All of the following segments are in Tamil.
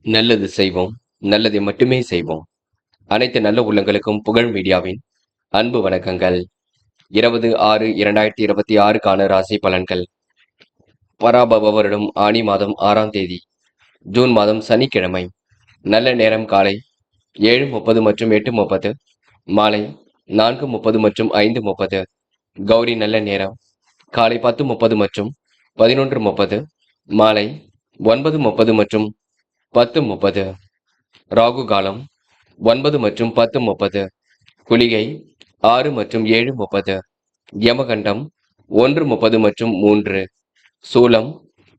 நல்லது செய்வோம், நல்லதை மட்டுமே செய்வோம். அனைத்து நல்ல உள்ளங்களுக்கும் புகழ் மீடியாவின் அன்பு வணக்கங்கள். 20/6/2026க்கான ராசி பலன்கள். பராபவ வருடம் ஆனி மாதம் 6ஆம் தேதி, ஜூன் மாதம் சனிக்கிழமை. நல்ல நேரம் காலை 7:30 மற்றும் 8:30, மாலை 4:30 மற்றும் 5:30. கௌரி நல்ல நேரம் காலை 10:30 மற்றும் 11:30, மாலை 9:30 மற்றும் 10:30. ராகு காலம் 9 மற்றும் 10:30. குளிகை 6 மற்றும் 7:30. யமகண்டம் 1:30 மற்றும் 3. சூலம்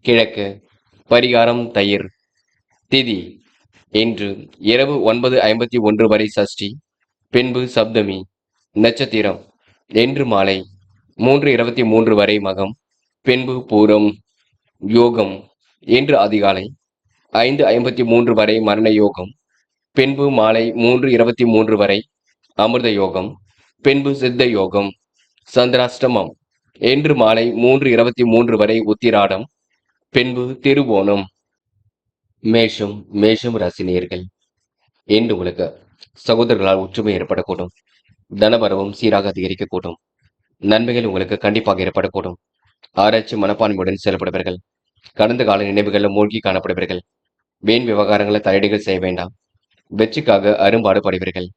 கிழக்கு. பரிகாரம் தயிர். திதி இன்று இரவு 9:51 வரை சஷ்டி, பின்பு சப்தமி. நட்சத்திரம் இன்று மாலை 3:23 வரை மகம், பின்பு பூரம். யோகம் இன்று அதிகாலை 5:53 வரை மரண யோகம், பின்பு மாலை 3:23 வரை அமிர்த யோகம், பின்பு சித்த யோகம். சந்திராஷ்டமம் இன்று மாலை 3:23 வரை உத்திராடம், பின்பு திருவோணம். மேஷம் ராசினியர்கள். இன்று உங்களுக்கு சகோதரர்களால் ஒற்றுமை ஏற்படக்கூடும். தனவரவும் சீராக அதிகரிக்கக்கூடும். நன்மைகள் உங்களுக்கு கண்டிப்பாக ஏற்படக்கூடும். ஆராய்ச்சி மனப்பான்மையுடன் செயல்படுவீர்கள். கடந்த கால நினைவுகளில் மூழ்கி காணப்படுவீர்கள். வீண் விவகாரங்களை தலையீடுகள் செய்ய வேண்டாம். வெற்றிக்காக அரும்பாடு படுவீர்கள்.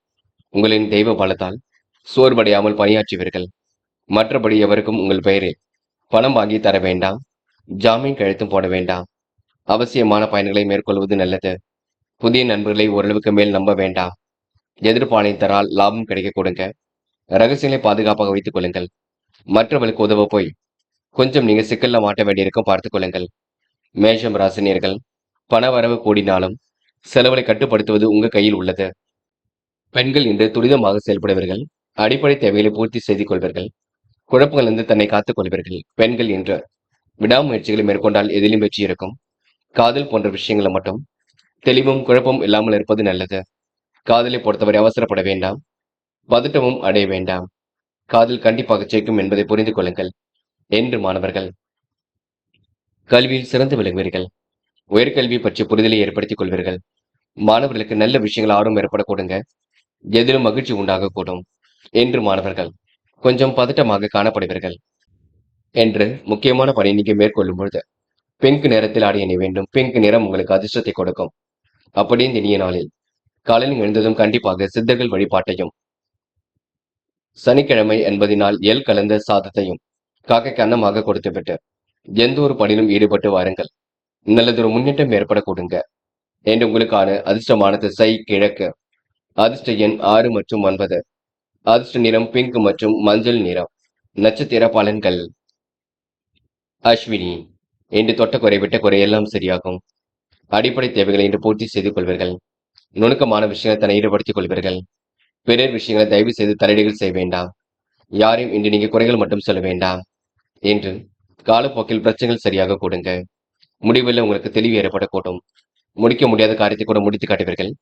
உங்களின் தெய்வ பலத்தால் சோர்வடையாமல் பணியாற்றுவீர்கள். மற்றபடி எவருக்கும் உங்கள் பெயரில் பணம் வாங்கி தர வேண்டாம். ஜாமீன் கழுத்தும் போட வேண்டாம். அவசியமான பயன்களை மேற்கொள்வது நல்லது. புதிய நண்பர்களை ஓரளவுக்கு மேல் நம்ப வேண்டாம். எதிர்பாலினத்தால் லாபம் கிடைக்க கொடுங்க. ரகசியங்களை பாதுகாப்பாக வைத்துக் கொள்ளுங்கள். மற்றவர்களுக்கு உதவ போய் கொஞ்சம் நீங்க சிக்கல்ல மாட்ட வேண்டியிருக்கும், பார்த்துக் கொள்ளுங்கள். மேஷம் ராசினியர்கள். பண வரவு கூடினாலும் செலவுகளை கட்டுப்படுத்துவது உங்க கையில் உள்ளது. பெண்கள் இன்று துரிதமாக செயல்படுவீர்கள். அடிப்படை தேவைகளை பூர்த்தி செய்து கொள்வீர்கள். குழப்பங்களிலிருந்து தன்னை காத்துக் கொள்வீர்கள். பெண்கள் இன்று விடாமுயற்சிகளை மேற்கொண்டால் எதிலும் வெற்றி இருக்கும். காதல் போன்ற விஷயங்களை மட்டும் தெளிவும் குழப்பம் இல்லாமல் இருப்பது நல்லது. காதலை பொறுத்தவரை அவசரப்பட வேண்டாம். பதட்டமும் அடைய வேண்டாம். காதல் கண்டிப்பாக ஜெயிக்கும் என்பதை புரிந்து கொள்ளுங்கள். என்று மாணவர்கள் கல்வியில் சிறந்து விளங்குவீர்கள். உயர்கல்வி பற்றிய புரிதலை ஏற்படுத்திக் கொள்வீர்கள். மாணவர்களுக்கு நல்ல விஷயங்கள் ஆர்வம் ஏற்பட கொடுங்க. எதிலும் மகிழ்ச்சி உண்டாகக்கூடும். என்று மாணவர்கள் கொஞ்சம் பதட்டமாக காணப்படுவீர்கள். என்று முக்கியமான பணி நீங்க மேற்கொள்ளும் பொழுது பிங்க் நிறத்தில் ஆடை அணிய வேண்டும். பிங்க் நிறம் உங்களுக்கு அதிர்ஷ்டத்தை கொடுக்கும். அப்படி இந்த இனிய நாளில் காலையில் எழுந்ததும் கண்டிப்பாக சித்தர்கள் வழிபாட்டையும், சனிக்கிழமை என்பதினால் எல் கலந்த சாதத்தையும் காக்கைக்கு அன்னமாக கொடுத்துவிட்டு எந்த ஒரு பணியிலும் ஈடுபட்டு வாருங்கள். நல்லதொரு முன்னேற்றம் ஏற்பட கொடுங்க. என்று உங்களுக்கான அதிர்ஷ்டமான திசை கிழக்கு. அதிர்ஷ்ட எண் 6 மற்றும் 9. அதிர்ஷ்ட நிறம் பிங்க் மற்றும் மஞ்சள் நிறம். நட்சத்திர பலன்கள். அஸ்வினி இன்று தொட்ட குறை விட்ட குறை எல்லாம் சரியாகும். அடிப்படை தேவைகளை இன்று பூர்த்தி செய்து கொள்வீர்கள். நுணுக்கமான விஷயங்களை தன்னை ஈடுபடுத்திக் கொள்வீர்கள். பிறர் விஷயங்களை தயவு செய்து தலையீடுகள் செய்ய வேண்டாம். யாரையும் இன்று நீங்க குறைகள் மட்டும் சொல்ல வேண்டாம். என்று காலப்போக்கில் பிரச்சனைகள் சரியாக கொடுங்க. முடிவில் உங்களுக்கு தெளிவு ஏற்படக்கூடும். முடிக்க முடியாத காரியத்தை கூட முடித்து காட்டுவீர்கள்.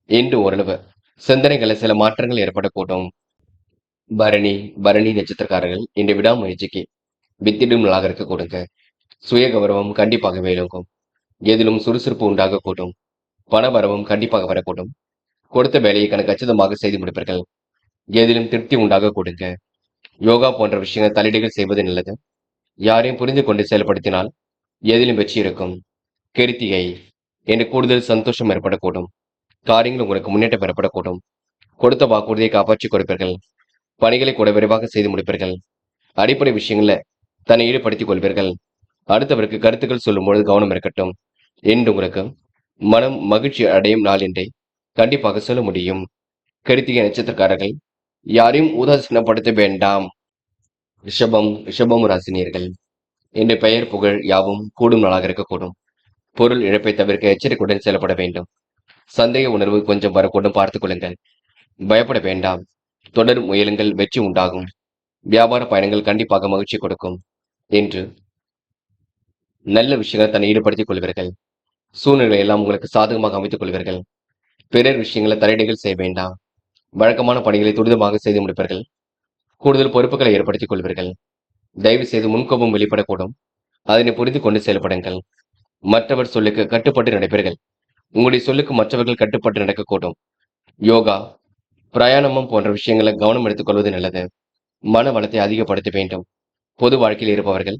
இன்று ஓரளவு சிந்தனைகளை சில மாற்றங்கள் ஏற்படக்கூடும். பரணி நட்சத்திரக்காரர்கள் இன்று விடாமுயற்சிக்கு வித்திடும் நாளாக இருக்க கொடுங்க. சுய கௌரவம் கண்டிப்பாக மேலோங்கும். எதிலும் சுறுசுறுப்பு உண்டாகக்கூடும். பண வரவும் கண்டிப்பாக வரக்கூடும். கொடுத்த வேலையை கச்சிதமாக செய்து முடிப்பீர்கள். எதிலும் திருப்தி உண்டாக கொடுங்க. யோகா போன்ற விஷயங்கள் தலையீடுகள் செய்வது நல்லது. யாரையும் புரிந்து கொண்டு செயல்படுத்தினால் எதிலும் வெற்றி இருக்கும். கிருத்திகை என்று கூடுதல் சந்தோஷம் ஏற்படக்கூடும். காரியங்கள் உங்களுக்கு முன்னேற்றம் ஏற்படக்கூடும். கொடுத்த வாக்குறுதியை காப்பாற்றி கொடுப்பீர்கள். பணிகளை கூட விரைவாக செய்து முடிப்பீர்கள். அடிப்படை விஷயங்கள தன்னை ஈடுபடுத்திக் கொள்வீர்கள். அடுத்தவருக்கு கருத்துக்கள் சொல்லும் பொழுது கவனம் இருக்கட்டும். என்று உங்களுக்கு மனம் மகிழ்ச்சி அடையும் நாள் என்றே கண்டிப்பாக சொல்ல முடியும். கிருத்திகை நட்சத்திரக்காரர்கள் யாரையும் உதாசீனப்படுத்த வேண்டாம். ரிஷபம் ராசினியர்கள். இன்று பெயர் புகழ் யாவும் கூடும் நாளாக இருக்கக்கூடும். பொருள் இழப்பை தவிர்க்க எச்சரிக்கையுடன் செயல்பட வேண்டும். சந்தேக உணர்வு கொஞ்சம் வரக்கூடும், பார்த்துக் கொள்ளுங்கள். பயப்பட வேண்டாம். தொடர் முயலுங்கள், வெற்றி உண்டாகும். வியாபார பயணங்கள் கண்டிப்பாக மகிழ்ச்சி கொடுக்கும். என்று நல்ல விஷயங்களை தன்னை ஈடுபடுத்திக் கொள்வீர்கள். சூழ்நிலை எல்லாம் உங்களுக்கு சாதகமாக அமைத்துக் கொள்வீர்கள். பிறர் விஷயங்களை தலையீடுகள் செய்ய வேண்டாம். வழக்கமான பணிகளை துரிதமாக செய்து முடிப்பீர்கள். கூடுதல் பொறுப்புகளை ஏற்படுத்திக் கொள்வீர்கள். தயவு செய்து முன்கோபம் வெளிப்படக்கூடும். அதனை புரிந்து கொண்டு செயல்படுங்கள். மற்றவர் சொல்லுக்கு கட்டுப்பட்டு நடைபெறுங்கள். உங்களுடைய சொல்லுக்கு மற்றவர்கள் கட்டுப்பட்டு நடக்கக்கூடும். யோகா, பிரயாணமும் போன்ற விஷயங்களை கவனம் எடுத்துக்கொள்வது நல்லது. மன வளத்தை அதிகப்படுத்த வேண்டும். பொது வாழ்க்கையில் இருப்பவர்கள்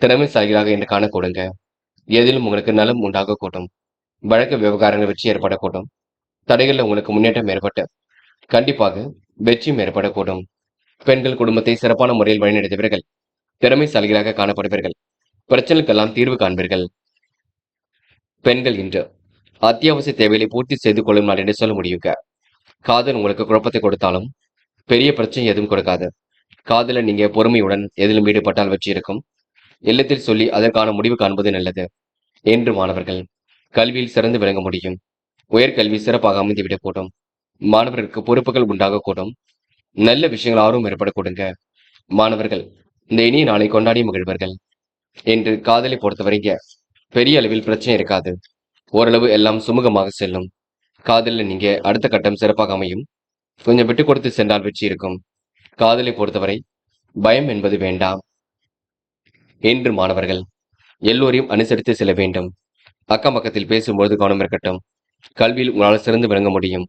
திறமைசாலிகளாக என்று காணக்கூடுங்க. எதிலும் உங்களுக்கு நலம் உண்டாகக்கூடும். வழக்கு விவகாரங்கள் வெற்றி ஏற்படக்கூடும். தடைகளில் உங்களுக்கு முன்னேற்றம் ஏற்பட்டு கண்டிப்பாக வெற்றியும் ஏற்படக்கூடும். பெண்கள் குடும்பத்தை சிறப்பான முறையில் வழிநடத்துவீர்கள். திறமைசாலிகளாக காணப்படுவீர்கள். பிரச்சனைக்கெல்லாம் தீர்வு காண்பீர்கள். பெண்கள் இன்று அத்தியாவசிய தேவைகளை பூர்த்தி செய்து கொள்ளும் நாள் என்று சொல்ல முடியுங்க. காதல் உங்களுக்கு குழப்பத்தை கொடுத்தாலும் பெரிய பிரச்சனை எதுவும் கொடுக்காது. காதல நீங்க பொறுமையுடன் எதிலும் ஈடுபட்டால் வெற்றி இருக்கும். இல்லத்தில் சொல்லி அதற்கான முடிவு காண்பது நல்லது. என்று மாணவர்கள் கல்வியில் சிறந்து விளங்க முடியும். உயர்கல்வி சிறப்பாக அமைந்துவிடக்கூடும். மாணவர்களுக்கு பொறுப்புகள் உண்டாகக்கூடும். நல்ல விஷயங்கள் ஆர்வம் ஏற்படக்கூடுங்க. மாணவர்கள் இந்த இனிய நாளை கொண்டாடி மகிழ்வர்கள். என்று காதலை பொறுத்தவரைங்க பெரிய அளவில் பிரச்சனை இருக்காது. ஓரளவு எல்லாம் சுமூகமாக செல்லும். காதலில் நீங்க அடுத்த கட்டம் சிறப்பாக அமையும். கொஞ்சம் விட்டு கொடுத்து சென்றால் வெற்றி இருக்கும். காதலை பொறுத்தவரை பயம் என்பது வேண்டாம். என்று மாணவர்கள் எல்லோரையும் அனுசரித்து செல்ல வேண்டும். அக்கம் பக்கத்தில் பேசும்போது கவனம் இருக்கட்டும். கல்வியில் உங்களால் சிறந்து விளங்க முடியும்.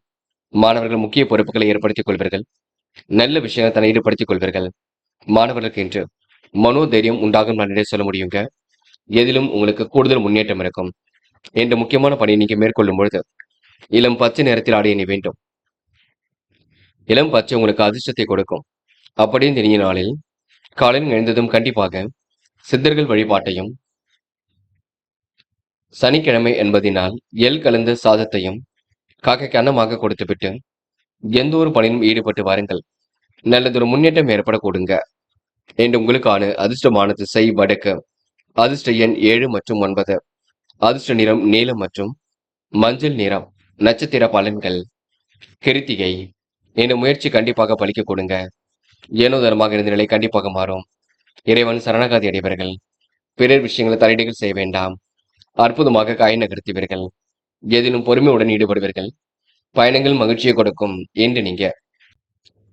மாணவர்கள் முக்கிய பொறுப்புகளை ஏற்படுத்திக் கொள்வீர்கள். நல்ல விஷயங்களை தன்னை ஈடுபடுத்திக் கொள்வீர்கள். மாணவர்களுக்கு இன்று மனோதைரியம் உண்டாகும் நான் சொல்ல முடியுங்க. எதிலும் உங்களுக்கு கூடுதல் முன்னேற்றம் இருக்கும். என்ற முக்கியமான பணியை நீங்க மேற்கொள்ளும் பொழுது இளம் பச்சை நிறத்தில் ஆடை அணி வேண்டும். இளம் பச்சை உங்களுக்கு அதிர்ஷ்டத்தை கொடுக்கும். அப்படியே இந்த இனிய நாளில் காலையில் எழுந்ததும் கண்டிப்பாக சித்தர்கள் வழிபாட்டையும், சனிக்கிழமை என்பதினால் எள் கலந்த சாதத்தையும் காக்கைக்கு அன்னமாக கொடுத்துவிட்டு எந்த ஒரு பணியிலும் ஈடுபட்டு வாருங்கள். நல்லதொரு முன்னேற்றம் ஏற்பட கொடுங்க. என்று உங்களுக்கான அதிர்ஷ்டமான திசை வடக்கு. அதிர்ஷ்ட எண் 7 மற்றும் 9. அதிர்ஷ்ட நிறம் நீலம் மற்றும் மஞ்சள் நிறம். நட்சத்திர பலன்கள். கிருத்திகை. இந்த முயற்சி கண்டிப்பாக பலிக்க கொடுங்க. ஏனோதனமாக இருந்த நிலை கண்டிப்பாக மாறும். இறைவன் சரணாகதி அடைவர்கள். பிறர் விஷயங்களை தலையீடுகள் செய்ய வேண்டாம். அற்புதமாக காய் நகர்த்துவீர்கள். எதிலும் பொறுமையுடன் ஈடுபடுவீர்கள். பயணங்கள் மகிழ்ச்சியை கொடுக்கும். என்று நீங்க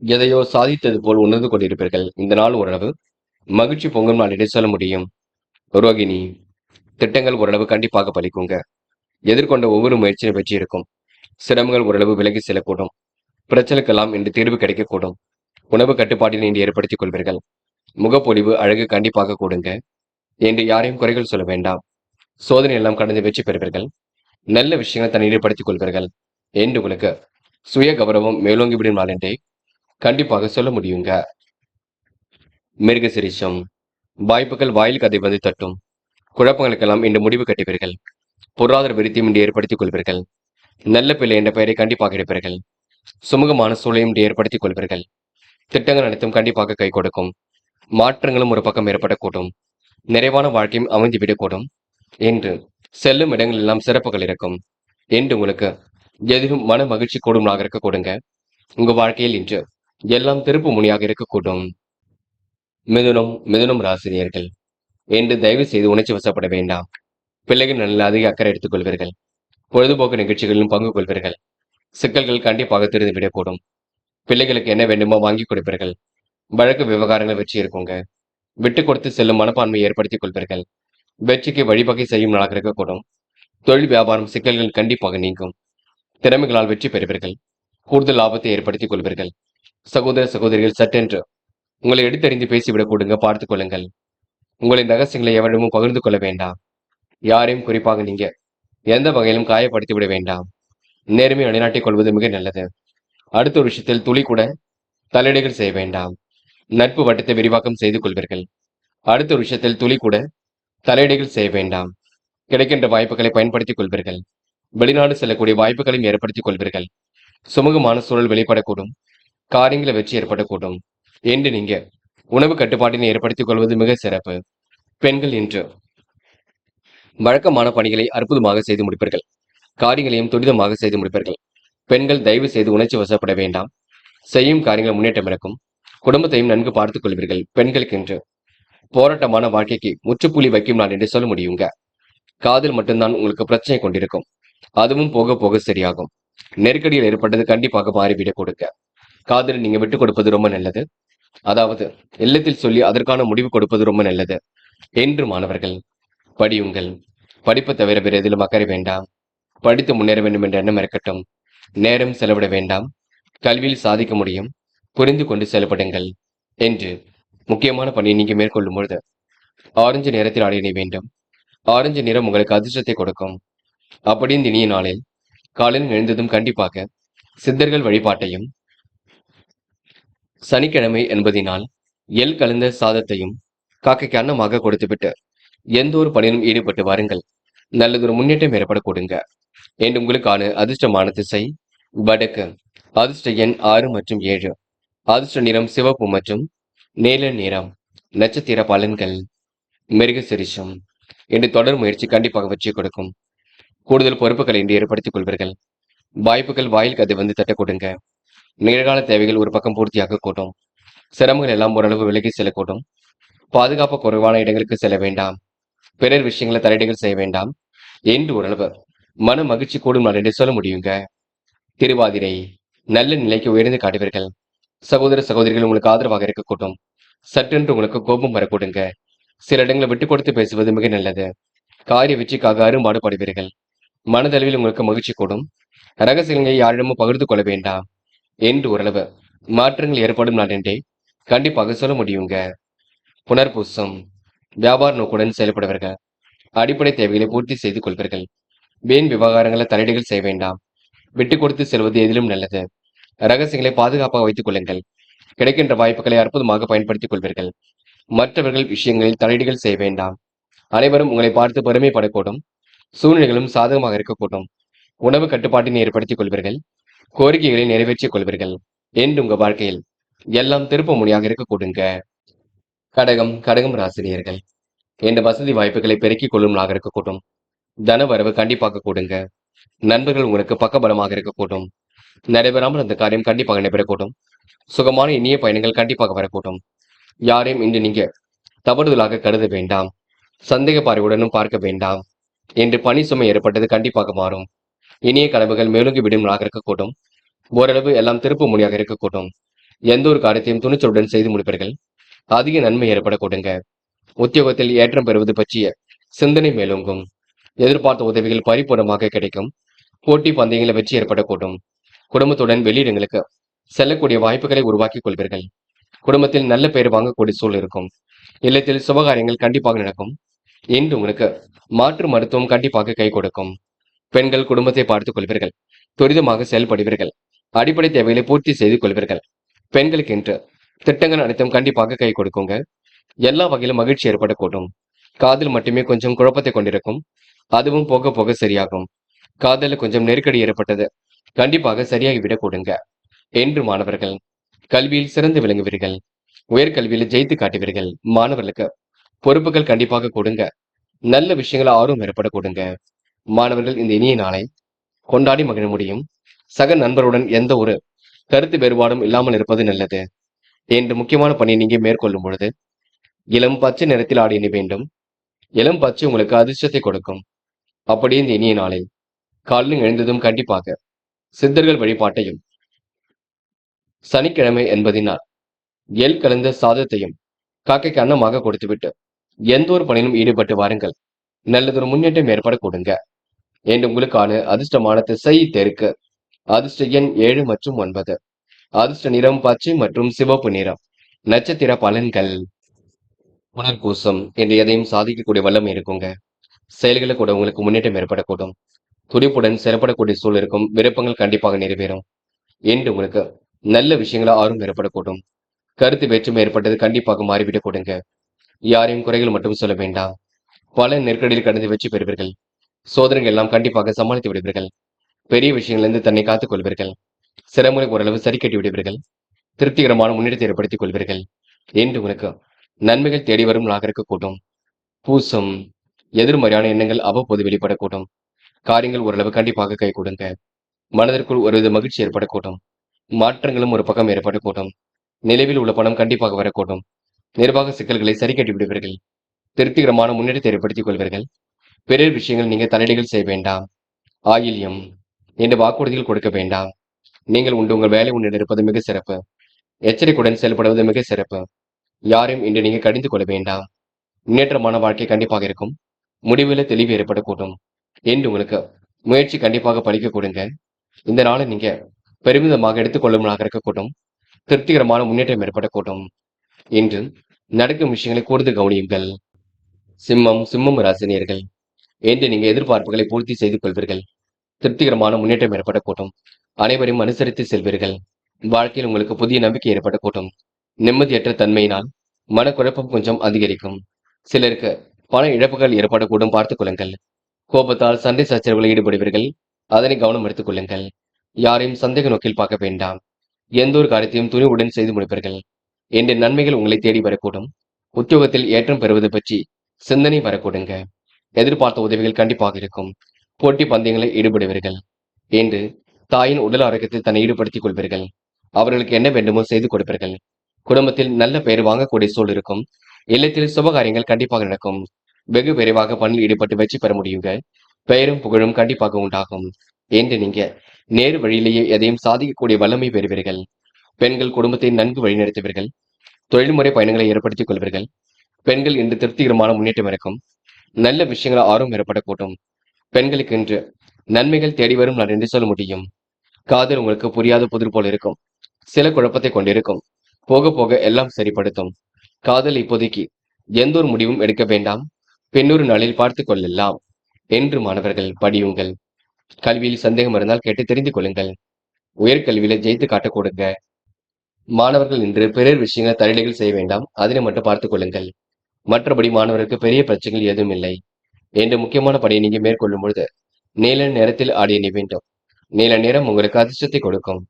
எதையோ சாதித்தது போல் உணர்ந்து கொண்டிருப்பீர்கள். இந்த நாள் ஓரளவு மகிழ்ச்சி பொங்கும் நாள் என்று சொல்ல முடியும். ரோகிணி. திட்டங்கள் ஓரளவு கண்டிப்பாக பலிக்குங்க. எதிர்கொண்ட ஒவ்வொரு முயற்சியும் வெற்றி இருக்கும். சிரமங்கள் ஓரளவு விலகி செல்லக்கூடும். பிரச்சனைக்கெல்லாம் இன்று தீர்வு கிடைக்கக்கூடும். உணவு கட்டுப்பாட்டினை இன்று ஏற்படுத்திக் கொள்வீர்கள். முகப்பொலிவு அழகு கண்டிப்பாக கூடுங்க. என்று யாரையும் குறைகள் சொல்ல வேண்டாம். சோதனை எல்லாம் கடந்து வெற்றி பெறுவீர்கள். நல்ல விஷயங்களை தன்னை ஈடுபடுத்திக் கொள்வீர்கள். என்று உங்களுக்கு சுய கௌரவம் மேலோங்கிவிடும் நாள் என்றே கண்டிப்பாக சொல்ல முடியுங்க. மிருகசிரிஷம். வாய்ப்புகள் வாயில் கதை வந்து தட்டும். குழப்பங்களுக்கெல்லாம் இன்று முடிவு கட்டுவீர்கள். பொருளாதார விருத்தியும் இன்று ஏற்படுத்திக் கொள்வீர்கள். நல்ல பிள்ளை என்ற பெயரை கண்டிப்பாக எடுப்பீர்கள். சுமூகமான சூழலையும் இன்று ஏற்படுத்திக் கொள்வீர்கள். திட்டங்கள் அனைத்தும் கண்டிப்பாக கை கொடுக்கும். மாற்றங்களும் ஒரு பக்கம் ஏற்படக்கூடும். நிறைவான வாழ்க்கையும் அமைந்துவிடக்கூடும். என்று செல்லும் இடங்கள் எல்லாம் சிறப்புகள் இருக்கும். என்று உங்களுக்கு எதிலும் மன மகிழ்ச்சி கூடும் நாளாக இருக்க கொடுங்க. உங்க வாழ்க்கையில் இன்று எல்லாம் திருப்பு முனியாக இருக்கக்கூடும். மிதுனம் ராசினியர்கள் என்று தயவு செய்து உணர்ச்சி வசப்பட வேண்டாம். பிள்ளைகள் நல்ல அதிக அக்கறை எடுத்துக் கொள்வீர்கள். பொழுதுபோக்கு நிகழ்ச்சிகளிலும் பங்கு கொள்வீர்கள். சிக்கல்கள் கண்டிப்பாக தெரிந்துவிடக்கூடும். பிள்ளைகளுக்கு என்ன வேண்டுமோ வாங்கி கொடுப்பீர்கள். வழக்கு விவகாரங்கள் வெற்றி இருக்குங்க. விட்டு கொடுத்து செல்லும் மனப்பான்மையை ஏற்படுத்திக் கொள்வீர்கள். வெற்றிக்கு வழிவகை செய்யும் நாளாக இருக்கக்கூடும். தொழில் வியாபாரம் சிக்கல்கள் கண்டிப்பாக நீங்கும். திறமைகளால் வெற்றி பெறுவீர்கள். கூடுதல் லாபத்தை ஏற்படுத்திக் கொள்வீர்கள். சகோதர சகோதரிகள் சட்டென்று உங்களை எடுத்தறிந்து பேசிவிடக் கொடுங்க. பார்த்துக் கொள்ளுங்கள். உங்களின் ரகசியங்களை எவரிடமும் பகிர்ந்து கொள்ள வேண்டாம். யாரையும் குறிப்பாக நீங்க எந்த வகையிலும் காயப்படுத்தி விட வேண்டாம். நேர்மையை நிலைநாட்டிக் கொள்வது மிக நல்லது. அடுத்த ஒரு விஷயத்தில் துளி கூட தலையீடுகள் செய்ய வேண்டாம். நட்பு வட்டத்தை விரிவாக்கம் செய்து கொள்வீர்கள். அடுத்த ஒரு விஷயத்தில் துளி கூட தலையீடுகள் செய்ய வேண்டாம். கிடைக்கின்ற வாய்ப்புகளை பயன்படுத்திக் கொள்வீர்கள். வெளிநாடு செல்லக்கூடிய வாய்ப்புகளையும் ஏற்படுத்திக் கொள்வீர்கள். சுமூகமான சூழல் வெளிப்படக்கூடும். காரியங்களை வெற்றி ஏற்படக்கூடும். என்று நீங்க உணவு கட்டுப்பாட்டினை ஏற்படுத்திக் கொள்வது மிக சிறப்பு. பெண்கள் இன்று வழக்கமான பணிகளை அற்புதமாக செய்து முடிப்பீர்கள். காரியங்களையும் துரிதமாக செய்து முடிப்பீர்கள். பெண்கள் தயவு செய்து உணர்ச்சி வசப்பட வேண்டாம். செய்யும் காரியங்கள் முன்னேற்றம் இருக்கும். குடும்பத்தையும் நன்கு பார்த்துக் கொள்வீர்கள். பெண்களுக்கு இன்று போராட்டமான வாழ்க்கைக்கு முற்றுப்புள்ளி வைக்கும் நாள் என்று சொல்ல முடியுங்க. காதல் மட்டும்தான் உங்களுக்கு பிரச்சனை கொண்டிருக்கும். அதுவும் போக போக சரியாகும். நெருக்கடியில் ஏற்பட்டது கண்டிப்பாக மாறிவிடக் கொடுக்க. காதலில் நீங்க விட்டுக் கொடுப்பது ரொம்ப நல்லது. அதாவது இல்லத்தில் சொல்லி அதற்கான முடிவு கொடுப்பது ரொம்ப நல்லது. என்று மாணவர்கள் படியுங்கள். படிப்பு தவிர வேறு எதிலும் அக்கறை வேண்டாம். படித்து முன்னேற வேண்டும் என்ற எண்ணம் இருக்கட்டும். நேரம் செலவிட வேண்டாம். கல்வியில் சாதிக்க முடியும். புரிந்து கொண்டு செயல்படுங்கள் என்று முக்கியமான பணியை நீங்க மேற்கொள்ளும் பொழுது ஆரஞ்சு நிறத்தில் ஆடை அணிய வேண்டும். ஆரஞ்சு நிறம் உங்களுக்கு அதிர்ஷ்டத்தை கொடுக்கும். அப்படி இந்த இனிய நாளில் காலையில் எழுந்ததும் கண்டிப்பாக சித்தர்கள் வழிபாட்டையும், சனிக்கிழமை என்பதினால் எள் கலந்த சாதத்தையும் காக்கைக்கு அன்னமாக கொடுத்துவிட்டு எந்த ஒரு பணியிலும் ஈடுபட்டு வாருங்கள். நல்லதொரு முன்னேற்றம் ஏற்பட கொடுங்க என்று உங்களுக்கான அதிர்ஷ்டமான திசை வடக்கு. அதிர்ஷ்ட எண் 6 மற்றும் 7. அதிர்ஷ்ட நிறம் சிவப்பு மற்றும் நீல நிறம். நட்சத்திர பலன்கள் மிருகசிரிஷம். என்று தொடர் முயற்சி கண்டிப்பாக வெற்றி கொடுக்கும். கூடுதல் பொறுப்புகளை இன்று ஏற்படுத்திக் கொள்வீர்கள். வாய்ப்புகள் வாயில் கதை வந்து தட்ட கொடுங்க. நிகழ்கால தேவைகள் ஒரு பக்கம் பூர்த்தியாக கூட்டும். சிரமங்கள் எல்லாம் ஓரளவு விலகி செல்லக்கூடும். பாதுகாப்பு குறைவான இடங்களுக்கு செல்ல வேண்டாம். பிறர் விஷயங்களை தலையீடுகள் செய்ய வேண்டாம் என்று ஓரளவு மன மகிழ்ச்சி கூடும் நாள் என்று சொல்ல முடியுங்க. திருவாதிரை நல்ல நிலைக்கு உயர்ந்து காட்டுவீர்கள். சகோதர சகோதரிகள் உங்களுக்கு ஆதரவாக இருக்கக்கூடும். சற்றென்று உங்களுக்கு கோபம் வரக்கூடுங்க. சில இடங்களை விட்டு கொடுத்து பேசுவது மிக நல்லது. காரிய வெற்றிக்காக அரும்பாடுபடுவீர்கள். மனதளவில் உங்களுக்கு மகிழ்ச்சி கூடும். ரகசியங்களை யாரிடமும் பகிர்ந்து கொள்ள வேண்டாம் என்று ஓரளவு மாற்றங்கள் ஏற்படும் நாள் என்றே கண்டிப்பாக சொல்ல முடியுங்க. புனர்பூசம் வியாபார நோக்குடன் செயல்படுவர்கள். அடிப்படை தேவைகளை பூர்த்தி செய்து கொள்வீர்கள். வீண் விவகாரங்களை தலையீடுகள் செய்ய வேண்டாம். விட்டு கொடுத்து செல்வது எதிலும் நல்லது. ரகசியங்களை பாதுகாப்பாக வைத்துக் கொள்ளுங்கள். கிடைக்கின்ற வாய்ப்புகளை அற்புதமாக பயன்படுத்திக் கொள்வீர்கள். மற்றவர்கள் விஷயங்களில் தலையீடுகள் செய்ய வேண்டாம். அனைவரும் உங்களை பார்த்து பெருமைப்படக்கூடும். சூழ்நிலைகளும் சாதகமாக இருக்கக்கூடும். உணவு கட்டுப்பாட்டினை ஏற்படுத்திக் கொள்வீர்கள். கோரிக்கைகளை நிறைவேற்றிக் கொள்வீர்கள் என்று உங்க வாழ்க்கையில் எல்லாம் திருப்ப முடியாக இருக்கக்கூடுங்க. கடகம் ராசினியர்கள் என்ற வசதி வாய்ப்புகளை பெருக்கிக் கொள்ளும் நாளாக இருக்கக்கூடும். தன வரவு கண்டிப்பாக கூடுங்க. நண்பர்கள் உங்களுக்கு பக்கபலமாக இருக்கக்கூடும். நடைபெறாமல் அந்த காரியம் கண்டிப்பாக நடைபெறக்கூடும். சுகமான இனிய பயணங்கள் கண்டிப்பாக வரக்கூடும். யாரையும் இன்று நீங்க தவறுதலாக கருத வேண்டாம். சந்தேக பார்வையுடனும் பார்க்க வேண்டாம் என்று பணி சுமை ஏற்பட்டது கண்டிப்பாக மாறும். இனிய கனவுகள் மேலுங்கி விடும் நாளாக இருக்கக்கூடும். ஓரளவு எல்லாம் திருப்பு மொழியாக இருக்கக்கூடும். எந்த ஒரு காரியத்தையும் துணிச்சலுடன் செய்து முடிப்பீர்கள். அதிக நன்மை ஏற்படக்கூடுங்க. உத்தியோகத்தில் ஏற்றம் பெறுவது பற்றிய சிந்தனை மேலோங்கும். எதிர்பார்த்த உதவிகள் பரிபூர்ணமாக கிடைக்கும். போட்டி பந்தயங்களில் வெற்றி ஏற்படக்கூடும். குடும்பத்துடன் வெளியிடங்களுக்கு செல்லக்கூடிய வாய்ப்புகளை உருவாக்கிக் கொள்வீர்கள். குடும்பத்தில் நல்ல பெயர் வாங்கக்கூடிய சூழல் இருக்கும். இல்லத்தில் சுபகாரியங்கள் கண்டிப்பாக நடக்கும். இன்று உங்களுக்கு மாற்று மருத்துவம் கண்டிப்பாக கை கொடுக்கும். பெண்கள் குடும்பத்தை பார்த்துக் கொள்வீர்கள். துரிதமாக செயல்படுவீர்கள். அடிப்படை தேவைகளை பூர்த்தி செய்து கொள்வீர்கள். பெண்களுக்கு என்று திட்டங்கள் அனைத்தும் கண்டிப்பாக கை கொடுக்குங்க. எல்லா வகையிலும் மகிழ்ச்சி ஏற்படக்கூடும். காதல் மட்டுமே கொஞ்சம் குழப்பத்தை கொண்டிருக்கும். அதுவும் போக போக சரியாகும். காதலில் கொஞ்சம் நெருக்கடி ஏற்பட்டது கண்டிப்பாக சரியாகிவிடக் கொடுங்க என்று மாணவர்கள் கல்வியில் சிறந்து விளங்குவீர்கள். உயர்கல்வியில் ஜெயித்து காட்டுவீர்கள். மாணவர்களுக்கு பொறுப்புகள் கண்டிப்பாக கொடுங்க. நல்ல விஷயங்களை ஆர்வம் ஏற்பட கொடுங்க. மாணவர்கள் இந்த இனிய நாளை கொண்டாடி மகிழ முடியும். சக நண்பருடன் எந்த ஒரு கருத்து வேறுபாடும் இல்லாமல் இருப்பது நல்லது என்று முக்கியமான பணியை நீங்க மேற்கொள்ளும் பொழுது இளம் பச்சை நிறத்தில் ஆடி அணி வேண்டும். இளம் பச்சை உங்களுக்கு அதிர்ஷ்டத்தை கொடுக்கும். அப்படியே இந்த இனிய நாளில் காலையில் எழுந்ததும் கண்டிப்பாக சித்தர்கள் வழிபாட்டையும், சனிக்கிழமை என்பதினால் எள் கலந்த சாதத்தையும் காக்கைக்கு அன்னமாக கொடுத்துவிட்டு எந்த ஒரு பணியிலும் ஈடுபட்டு வாருங்கள். நல்லதொரு முன்னேற்றம் ஏற்பட கொடுங்க என்று உங்களுக்கான அதிர்ஷ்டமான திசை தெற்கு. அதிர்ஷ்ட எண் 7 மற்றும் 9. அதிர்ஷ்ட நிறம் பச்சை மற்றும் சிவப்பு நிறம். நட்சத்திர பலன்கள் புனர்பூசம் என்று எதையும் சாதிக்கக்கூடிய வல்லமை இருக்குங்க. செயல்களை கூட உங்களுக்கு முன்னேற்றம் ஏற்படக்கூடும். துடிப்புடன் செயல்படக்கூடிய சூழல் இருக்கும். விருப்பங்கள் கண்டிப்பாக நிறைவேறும் என்று உங்களுக்கு நல்ல விஷயங்களை ஆர்வம் ஏற்படக்கூடும். கருத்து வேற்றுமை ஏற்பட்டது கண்டிப்பாக மாறிவிடக் கொடுங்க. யாரையும் குறைகள் மட்டும் சொல்ல வேண்டாம். பல நெருக்கடியில் கடந்து வெற்றி பெறுவீர்கள். சோதனைகள் எல்லாம் கண்டிப்பாக சமாளித்து விடுவீர்கள். பெரிய விஷயங்களிலிருந்து தன்னை காத்துக் கொள்வீர்கள். சிரமங்களை ஓரளவு சரி கட்டி விடுவீர்கள். திருப்திகரமான முன்னேற்றத்தை ஏற்படுத்திக் கொள்வீர்கள் என்று உங்களுக்கு நன்மைகள் தேடி வரும் நாளாக இருக்கக்கூடும். பூசம் எதிர்மறையான எண்ணங்கள் அவ்வப்போது வெளிப்படக்கூடும். காரியங்கள் ஓரளவு கண்டிப்பாக கை கொடுங்க. மனதிற்குள் ஒருவித மகிழ்ச்சி ஏற்படக்கூடும். மாற்றங்களும் ஒரு பக்கம் ஏற்படக்கூடும். நிலவில் உள்ள பணம் கண்டிப்பாக வரக்கூடும். நிர்வாக சிக்கல்களை சரி கட்டி விடுவீர்கள். திருப்திகரமான முன்னேற்றத்தை ஏற்படுத்திக் கொள்வீர்கள். பிறர் விஷயங்கள் நீங்க தலையீடுகள் செய்ய வேண்டாம். ஆயில்யம் என்ற வாக்குறுதிகள் கொடுக்க வேண்டாம். நீங்கள் உங்கள் வேலை உண்டு இருப்பது மிக சிறப்பு. எச்சரிக்கையுடன் செயல்படுவது மிக சிறப்பு. யாரையும் இன்று நீங்க கடிந்து கொள்ள வேண்டாம். முன்னேற்றமான வாழ்க்கை கண்டிப்பாக இருக்கும். முடிவில் தெளிவு ஏற்படக்கூடும் என்று உங்களுக்கு முயற்சி கண்டிப்பாக பலிக்க கொடுங்க. இந்த நாளை நீங்க பெருமிதமாக எடுத்துக்கொள்ளும் நாளாக இருக்கக்கூடும். திருப்திகரமான முன்னேற்றம் ஏற்படக்கூடும். இன்று நடக்கும் விஷயங்களை கூர்ந்து கவனியுங்கள். சிம்மம் ராசினியர்கள். இன்று நீங்க எதிர்பார்ப்புகளை பூர்த்தி செய்து கொள்வீர்கள். திருப்திகரமான முன்னேற்றம் ஏற்படக்கூடும். அனைவரையும் அனுசரித்து செல்வீர்கள். வாழ்க்கையில் உங்களுக்கு புதிய நம்பிக்கை ஏற்படக்கூடும். நிம்மதியற்ற தன்மையினால் மனக்குழப்பம் கொஞ்சம் அதிகரிக்கும். சிலருக்கு பண இழப்புகள் ஏற்படக்கூடும், பார்த்துக் கொள்ளுங்கள். கோபத்தால் சண்டை சச்சரவுகளில் ஈடுபடுவீர்கள். அதனை கவனம் எடுத்துக் கொள்ளுங்கள். யாரையும் சந்தேக நோக்கில் பார்க்க வேண்டாம். எந்த ஒரு காரியத்தையும் துணிவுடன் செய்து முடிப்பீர்கள். என்ற நன்மைகள் உங்களை தேடி வரக்கூடும். உத்தியோகத்தில் ஏற்றம் பெறுவது பற்றி சிந்தனை வரக்கூடுங்க. எதிர்பார்த்த உதவிகள் கண்டிப்பாக இருக்கும். போட்டி பந்தயங்களில் ஈடுபடுவீர்கள். என்று தாயின் உடல் ஆரோக்கியத்தில் தன்னை ஈடுபடுத்திக் கொள்வீர்கள். அவர்களுக்கு என்ன வேண்டுமோ செய்து கொடுப்பீர்கள். குடும்பத்தில் நல்ல பெயர் வாங்கக்கூடிய சூழல் இருக்கும். இல்லத்தில் சுபகாரியங்கள் கண்டிப்பாக நடக்கும். வெகு விரைவாக பணியில் ஈடுபட்டு வெற்றி பெற முடியுங்க. பெயரும் புகழும் கண்டிப்பாக உண்டாகும். என்று நீங்க நேரு வழியிலேயே எதையும் சாதிக்கக்கூடிய வல்லமை பெறுவீர்கள். பெண்கள் குடும்பத்தை நன்கு வழிநடத்துவீர்கள். தொழில்முறை பயணங்களை ஏற்படுத்திக் கொள்வீர்கள். பெண்கள் இன்று திருப்திகரமான முன்னேற்றம் இருக்கும். நல்ல விஷயங்கள் ஆர்வம் ஏற்படக்கூடும். பெண்களுக்கு இன்று நன்மைகள் தேடி வரும் நான் என்று சொல்ல முடியும். காதல் உங்களுக்கு புரியாத புதிர் போல இருக்கும். சில குழப்பத்தை கொண்டிருக்கும். போக போக எல்லாம் சரிப்படுத்தும். காதல் இப்போதைக்கு எந்த ஒரு முடிவும் எடுக்க வேண்டாம். பின்னொரு நாளில் பார்த்துக் கொள்ளலாம். என்று மாணவர்கள் படியுங்கள். கல்வியில் சந்தேகம் இருந்தால் கேட்டு தெரிந்து கொள்ளுங்கள். உயர்கல்வியில ஜெயித்து காட்டக் கொடுங்க. மாணவர்கள் இன்று பிறர் விஷயங்களை தலையீடுகள் செய்ய வேண்டாம். அதனை மட்டும் பார்த்துக் கொள்ளுங்கள். மற்றபடி மாணவர்களுக்கு பெரிய பிரச்சனைகள் எதுவும் இல்லை. என்று முக்கியமான பணியை நீங்க மேற்கொள்ளும் பொழுது நீல நேரத்தில் ஆடிய நீ வேண்டும். நீல நேரம் உங்களுக்கு அதிர்ஷ்டத்தை கொடுக்கும்.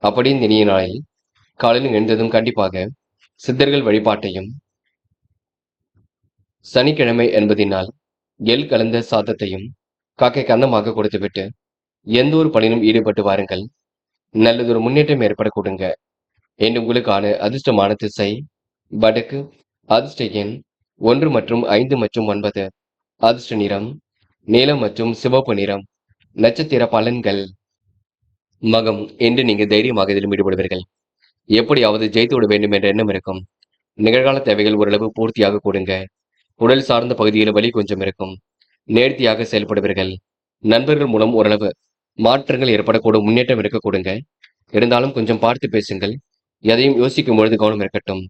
அப்படி இந்த இனிய நாளில் காலையில் எழுந்ததும் கண்டிப்பாக சித்தர்கள் வழிபாட்டையும், சனிக்கிழமை என்பதினால் எள் கலந்த சாதத்தையும் காக்கை கந்தமாக கொடுத்துவிட்டு எந்த ஒரு பணியிலும் ஈடுபட்டு வாருங்கள். நல்லதொரு முன்னேற்றம் ஏற்பட கொடுங்க. என்று உங்களுக்கான அதிர்ஷ்டமான திசை வடக்கு. அதிர்ஷ்ட எண் 1 மற்றும் 5 மற்றும் 9. அதிர்ஷ்ட நிறம் நீலம் மற்றும் சிவப்பு நிறம். நட்சத்திர பலன்கள். மகம். என்று நீங்க தைரியமாக இதிலும் ஈடுபடுவீர்கள். எப்படியாவது ஜெயித்து விட வேண்டும் என்ற எண்ணம் இருக்கும். நிகழ்கால தேவைகள் ஓரளவு பூர்த்தியாக கொடுங்க. உடல் சார்ந்த பகுதியில் வலி கொஞ்சம் இருக்கும். நேர்த்தியாக செயல்படுவீர்கள். நண்பர்கள் மூலம் ஓரளவு மாற்றங்கள் ஏற்படக்கூடும். முன்னேற்றம் இருக்க கொடுங்க. இருந்தாலும் கொஞ்சம் பார்த்து பேசுங்கள். எதையும் யோசிக்கும் பொழுது கவனம் இருக்கட்டும்.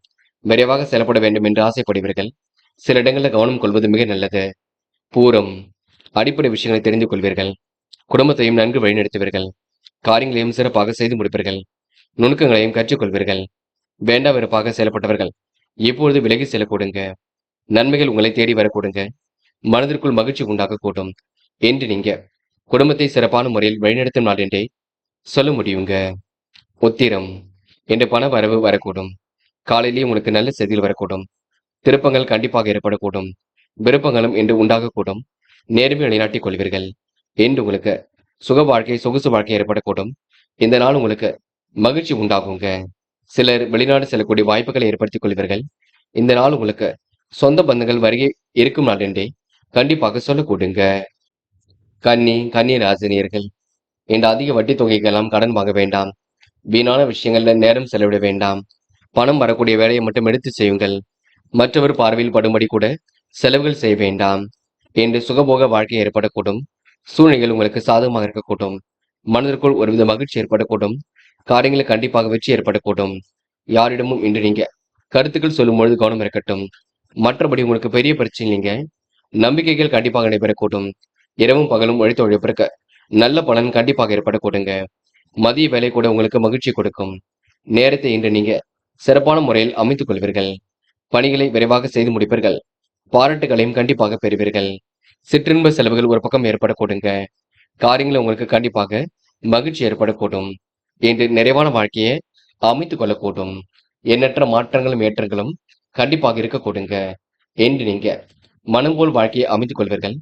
விரைவாக செயல்பட வேண்டும் என்று ஆசைப்படுவீர்கள். சில இடங்களில் கவனம் கொள்வது மிக நல்லது. பூரம். அடிப்படை விஷயங்களை தெரிந்து கொள்வீர்கள். குடும்பத்தையும் நன்கு வழிநடத்துவீர்கள். காரியங்களையும் சிறப்பாக செய்து முடிப்பீர்கள். நுணுக்கங்களையும் கற்றுக்கொள்வீர்கள். வேண்டா வெறுப்பாக செயல்பட்டவர்கள் இப்பொழுது விலகி செல்ல கொடுங்க. நன்மைகள் உங்களை தேடி வரக்கூடுங்க. மனதிற்குள் மகிழ்ச்சி உண்டாக கூடும். என்று நீங்க குடும்பத்தை சிறப்பான முறையில் வழிநடத்தும் நாள் என்றே சொல்ல முடியுங்க. உத்திரம். என்று பண வரவு வரக்கூடும். காலையிலேயே உங்களுக்கு நல்ல செய்திகள் வரக்கூடும். திருப்பங்கள் கண்டிப்பாக ஏற்படக்கூடும். விருப்பங்களும் என்று உண்டாகக்கூடும். நேர்மை நிலைநாட்டிக் கொள்வீர்கள். என்று உங்களுக்கு சுக வாழ்க்கை, சொகுசு வாழ்க்கை ஏற்படக்கூடும். இந்த நாள் உங்களுக்கு மகிழ்ச்சி உண்டாகுங்க. சிலர் வெளிநாடு செல்லக்கூடிய வாய்ப்புகளை ஏற்படுத்திக் கொள்வீர்கள். இந்த நாள் உங்களுக்கு சொந்த பந்தங்கள் வருகை இருக்கும் நாள் என்றே கண்டிப்பாக சொல்லக்கூடுங்க. கன்னி ராசினியர்கள். இந்த அதிக வட்டி தொகைக்கெல்லாம் கடன் வாங்க வேண்டாம். வீணான விஷயங்கள்ல நேரம் செலவிட வேண்டாம். பணம் வரக்கூடிய வேலையை மட்டும் எடுத்து செய்யுங்கள். மற்றவர் பார்வையில் படும்படி கூட செலவுகள் செய்ய வேண்டாம். என்று சுகபோக வாழ்க்கை ஏற்படக்கூடும். சூழ்நிலைகள் உங்களுக்கு சாதகமாக இருக்கக்கூடும். மனதிற்குள் ஒருவித மகிழ்ச்சி ஏற்படக்கூடும். காரியங்களில் கண்டிப்பாக வெற்றி ஏற்படக்கூடும். யாரிடமும் இன்று நீங்க கருத்துக்கள் சொல்லும் பொழுது கவனம் இருக்கட்டும். மற்றபடி உங்களுக்கு பெரிய பிரச்சனை இல்லைங்க. நம்பிக்கைகள் கண்டிப்பாக நடைபெறக்கூடும். இரவும் பகலும் உழைத்து உழைப்பிருக்க நல்ல பலன் கண்டிப்பாக ஏற்படக்கூடுங்க. மதிய வேலை கூட உங்களுக்கு மகிழ்ச்சி கொடுக்கும். நேரத்தை இன்று நீங்க சிறப்பான முறையில் அமைத்துக் கொள்வீர்கள். பணிகளை விரைவாக செய்து முடிப்பீர்கள். பாராட்டுகளையும் கண்டிப்பாக பெறுவீர்கள். சிற்றின்ப செலவுகள் ஒரு பக்கம் ஏற்படக்கூடுங்க. காரியங்கள் உங்களுக்கு கண்டிப்பாக மகிழ்ச்சி ஏற்படக்கூடும். என்று நிறைவான வாழ்க்கையை அமைத்துக் கொள்ளக்கூடும். எண்ணற்ற மாற்றங்களும் ஏற்றங்களும் கண்டிப்பாக இருக்கக்கூடுங்க. என்று நீங்க மனம் போல் வாழ்க்கையை அமைத்துக் கொள்வீர்கள்.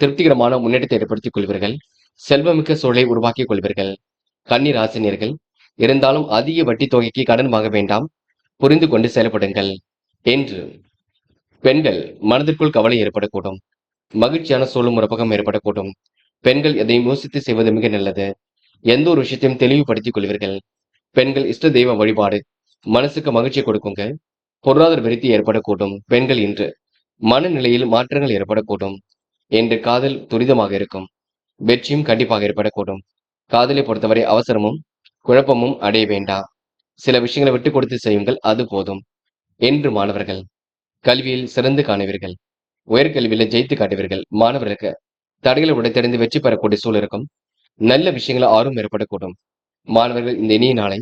திருப்திகரமான முன்னேற்றத்தை ஏற்படுத்திக் கொள்வீர்கள். செல்வமிக்க சூழலை உருவாக்கிக் கொள்வீர்கள். கன்னி ராசினியர்கள். இருந்தாலும் அதிக வட்டி தொகைக்கு கடன் வாங்க வேண்டாம். புரிந்து கொண்டு செயல்படுங்கள். என்று பெண்கள் மனதிற்குள் கவலை ஏற்படக்கூடும். மகிழ்ச்சியான சூழலும் ஒரு பக்கம் ஏற்படக்கூடும். பெண்கள் எதையும் யோசித்து செய்வது மிக நல்லது. எந்த ஒரு விஷயத்தையும் தெளிவுபடுத்திக் கொள்வீர்கள். பெண்கள் இஷ்ட தெய்வ வழிபாடு மனசுக்கு மகிழ்ச்சி கொடுக்குங்க. பொருளாதார விருத்தி ஏற்படக்கூடும். பெண்கள் இன்று மனநிலையில் மாற்றங்கள் ஏற்படக்கூடும். என்று காதல் துரிதமாக இருக்கும். வெற்றியும் கண்டிப்பாக ஏற்படக்கூடும். காதலை பொறுத்தவரை அவசரமும் குழப்பமும் அடைய வேண்டாம். சில விஷயங்களை விட்டு கொடுத்து செய்யுங்கள், அது போதும். என்று மாணவர்கள் கல்வியில் சிறந்து காணுவீர்கள். உயர்கல்வியில ஜெயித்து காட்டுவீர்கள். மாணவர்களுக்கு தடைகளை உடைத்தெறிந்து வெற்றி பெறக்கூடிய சூழல் இருக்கும். நல்ல விஷயங்களை ஆர்வம் ஏற்படக்கூடும். மாணவர்கள் இந்த இனிய நாளை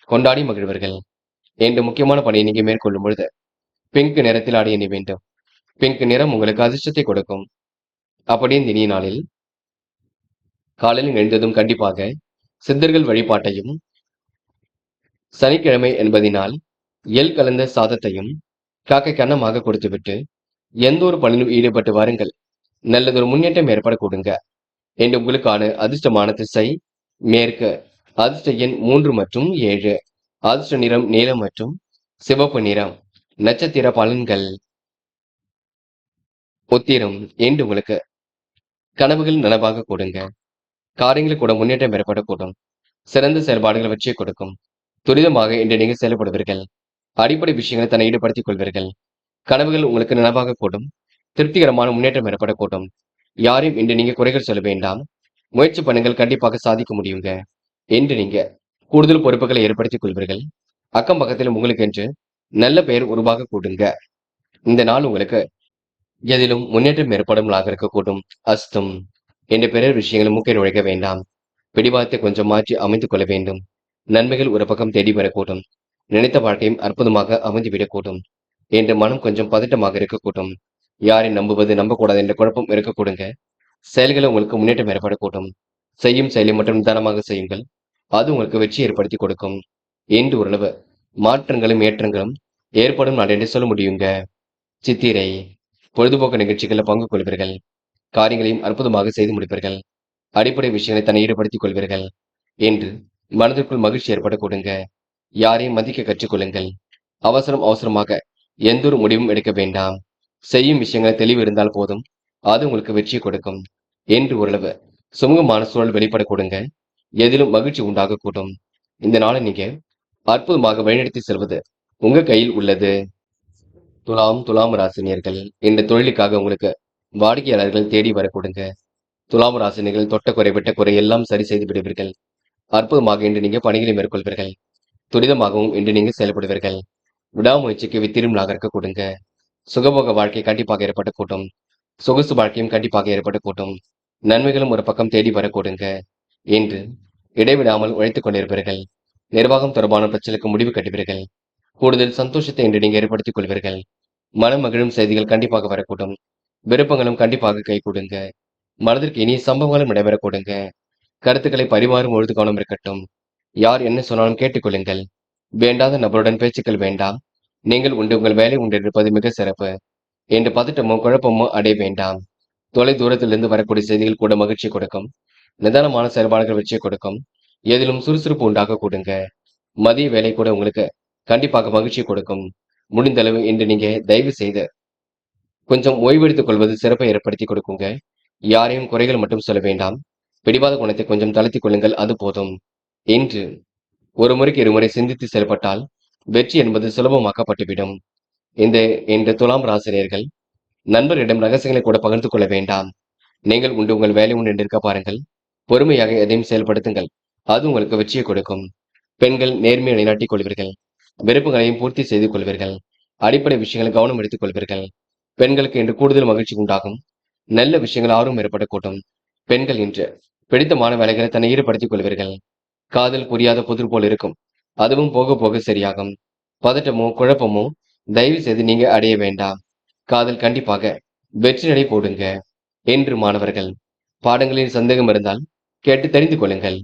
கொண்டாடி மகிழ்வர்கள். என்ற முக்கியமான பணியை நீங்க மேற்கொள்ளும் பொழுது பிங்க் நிறத்தில் ஆடை அணிய வேண்டும். பிங்க் நிறம் உங்களுக்கு அதிர்ஷ்டத்தை கொடுக்கும். அப்படியே இந்த இனிய நாளில் காலையில் எழுந்ததும் கண்டிப்பாக சித்தர்கள் வழிபாட்டையும், சனிக்கிழமை என்பதினால் எள் கலந்த சாதத்தையும் காக்கைக்கு அன்னமாக கொடுத்துவிட்டு எந்த ஒரு பணியிலும் ஈடுபட்டு வாருங்கள். நல்லதொரு முன்னேற்றம் ஏற்படக்கூடுங்க. என்று உங்களுக்கான அதிர்ஷ்டமான திசை மேற்கு. அதிர்ஷ்ட எண் 3 மற்றும் 7. அதிர்ஷ்ட நிறம் நீலம் மற்றும் சிவப்பு நிறம். நட்சத்திர பலன்கள். உத்திரம் என்று உங்களுக்கு கனவுகள் நனவாக கொடுங்க. காரியங்களில் கூட முன்னேற்றம் ஏற்படக்கூடும். சிறந்த செயல்பாடுகள் வெற்றியை கொடுக்கும். துரிதமாக இன்று நீங்கள் செயல்படுவீர்கள். அடிப்படை விஷயங்களை தன்னை ஈடுபடுத்திக் கொள்வீர்கள். கனவுகள் உங்களுக்கு நனவாக கூடும். திருப்திகரமான முன்னேற்றம் ஏற்படக்கூடும். யாரையும் இன்று நீங்க குறைகள் சொல்ல வேண்டாம். முயற்சி பண்ணுங்கள், கண்டிப்பாக சாதிக்க முடியுங்க. என்று நீங்க கூடுதல் பொறுப்புகளை ஏற்படுத்திக் கொள்வீர்கள். அக்கம் பக்கத்தில் உங்களுக்கு என்று நல்ல பெயர் உருவாக கூடுங்க. இந்த நாள் உங்களுக்கு எதிலும் முன்னேற்றம் ஏற்படும் நாளாக இருக்கக்கூடும். அஸ்தம் என்ற பிறர் விஷயங்கள் மூக்கை நுழைக்க வேண்டாம். பிடிவாதத்தை கொஞ்சம் மாற்றி அமைத்துக் கொள்ள வேண்டும். நன்மைகள் ஒரு பக்கம் தேடி வரக்கூடும். நினைத்த வாழ்க்கையும் அற்புதமாக அமைந்துவிடக்கூடும். என்று மனம் கொஞ்சம் பதட்டமாக இருக்கக்கூடும். யாரை நம்புவது நம்பக்கூடாது என்ற குழப்பம் இருக்கக்கூடுங்க. செயல்களை உங்களுக்கு முன்னேற்றம் ஏற்படக்கூடும். செய்யும் செயலை மட்டும் நிதானமாக செய்யுங்கள். அது உங்களுக்கு வெற்றி ஏற்படுத்தி கொடுக்கும். என்று ஓரளவு மாற்றங்களும் ஏற்றங்களும் ஏற்படும் நாள் என்று சொல்ல முடியுங்க. சித்திரை பொழுதுபோக்கு நிகழ்ச்சிகளில் பங்கு கொள்வீர்கள். காரியங்களையும் அற்புதமாக செய்து முடிப்பீர்கள். அடிப்படை விஷயங்களை தன்னை ஈடுபடுத்திக் கொள்வீர்கள். என்று மனதிற்குள் மகிழ்ச்சி ஏற்படக்கூடுங்க. யாரையும் மதிக்க கற்றுக்கொள்ளுங்கள். அவசரமாக எந்த ஒரு முடிவும் எடுக்க வேண்டாம். செய்யும் விஷயங்களை தெளிவு இருந்தால் போதும். அது உங்களுக்கு வெற்றி கொடுக்கும். என்று ஓரளவு சுமூகமான சூழல் வெளிப்பட கொடுங்க. எதிலும் மகிழ்ச்சி உண்டாகக்கூடும். இந்த நாளை நீங்க அற்புதமாக வழிநடத்தி செல்வது உங்க கையில் உள்ளது. துலாம் ராசினியர்கள் இந்த தொழிலுக்காக உங்களுக்கு வாடிக்கையாளர்கள் தேடி வர கொடுங்க. துலாம் ராசினியர்கள் தொட்ட குறை விட்ட குறை எல்லாம் சரி செய்து விடுவீர்கள். அற்புதமாக இன்று நீங்க பணிகளை மேற்கொள்வீர்கள். துரிதமாகவும் இன்று நீங்க செயல்படுவீர்கள். விடாமுயற்சிக்கு வித்திரும் நாகரிக்க கொடுங்க. சுகபோக வாழ்க்கை கண்டிப்பாக ஏற்பட்ட கூட்டம். சொகுசு வாழ்க்கையும் கண்டிப்பாக ஏற்பட்ட கூட்டம். நன்மைகளும் ஒரு பக்கம் தேடி வர கொடுங்க. என்று இடைவிடாமல் உழைத்துக் கொண்டிருப்பீர்கள். நிர்வாகம் தொடர்பான பிரச்சனைக்கு முடிவு கட்டுவீர்கள். கூடுதல் சந்தோஷத்தை இன்று நீங்க ஏற்படுத்திக் கொள்வீர்கள். மனம் மகிழும் செய்திகள் கண்டிப்பாக வரக்கூடும். விருப்பங்களும் கண்டிப்பாக கை கொடுங்க. மனதிற்கு இனிய சம்பவங்களும் நடைபெற கொடுங்க. கருத்துக்களை பரிமாறும் பொழுது கவனம் இருக்கட்டும். யார் என்ன சொன்னாலும் கேட்டுக்கொள்ளுங்கள். வேண்டாத நபருடன் பேச்சுக்கள் வேண்டாம். நீங்கள் உண்டு உங்கள் வேலை உண்டு இருப்பது மிக சிறப்பு. என்று பதட்டமோ குழப்பமோ அடைய வேண்டாம். தொலை தூரத்திலிருந்து வரக்கூடிய செய்திகள் கூட மகிழ்ச்சி கொடுக்கும். நிதானமான செயல்பாடுகள் வெற்றியை கொடுக்கும். எதிலும் சுறுசுறுப்பு உண்டாக கொடுங்க. மதிய வேலை கூட உங்களுக்கு கண்டிப்பாக மகிழ்ச்சி கொடுக்கும். முடிந்த அளவு இன்று நீங்க தயவு செய்து கொஞ்சம் ஓய்வெடுத்துக் கொள்வது சிறப்பை ஏற்படுத்தி கொடுக்குங்க. யாரையும் குறைகள் மட்டும் சொல்ல வேண்டாம். பிடிவாத குணத்தை கொஞ்சம் தளர்த்திக் கொள்ளுங்கள், அது போதும். என்று ஒரு முறைக்கு இருமுறை சிந்தித்து செயல்பட்டால் வெற்றி என்பது சுலபமாக்கப்பட்டுவிடும். இந்த துலாம் ராசினியர்கள் நண்பரிடம் ரகசியங்களை கூட பகிர்ந்து கொள்ள வேண்டாம். நீங்கள் உண்டு உங்கள் வேலை உண்டு என்று இருக்க பாருங்கள். பொறுமையாக எதையும் செயல்படுத்துங்கள். அது உங்களுக்கு வெற்றியை கொடுக்கும். பெண்கள் நேர்மையை நிலைநாட்டிக் கொள்வீர்கள். விருப்பங்களையும் பூர்த்தி செய்து கொள்வீர்கள். அடிப்படை விஷயங்களை கவனம் எடுத்துக் கொள்வீர்கள். பெண்களுக்கு இன்று கூடுதல் மகிழ்ச்சி உண்டாகும். நல்ல விஷயங்கள் ஆர்வம் ஏற்படக்கூடும். பெண்கள் இன்று பிடித்தமான வேலைகளை தன்னை ஈடுபடுத்திக் கொள்வீர்கள். காதல் புரியாத புதிர் போல் இருக்கும். அதுவும் போக போக சரியாகும். பதட்டமோ குழப்பமோ தயவு செய்து நீங்க அடைய வேண்டாம். காதல் கண்டிப்பாக வெற்றி நடை போடுங்க. என்று மாணவர்கள் பாடங்களில் சந்தேகம் இருந்தால் கேட்டு தெரிந்து கொள்ளுங்கள்.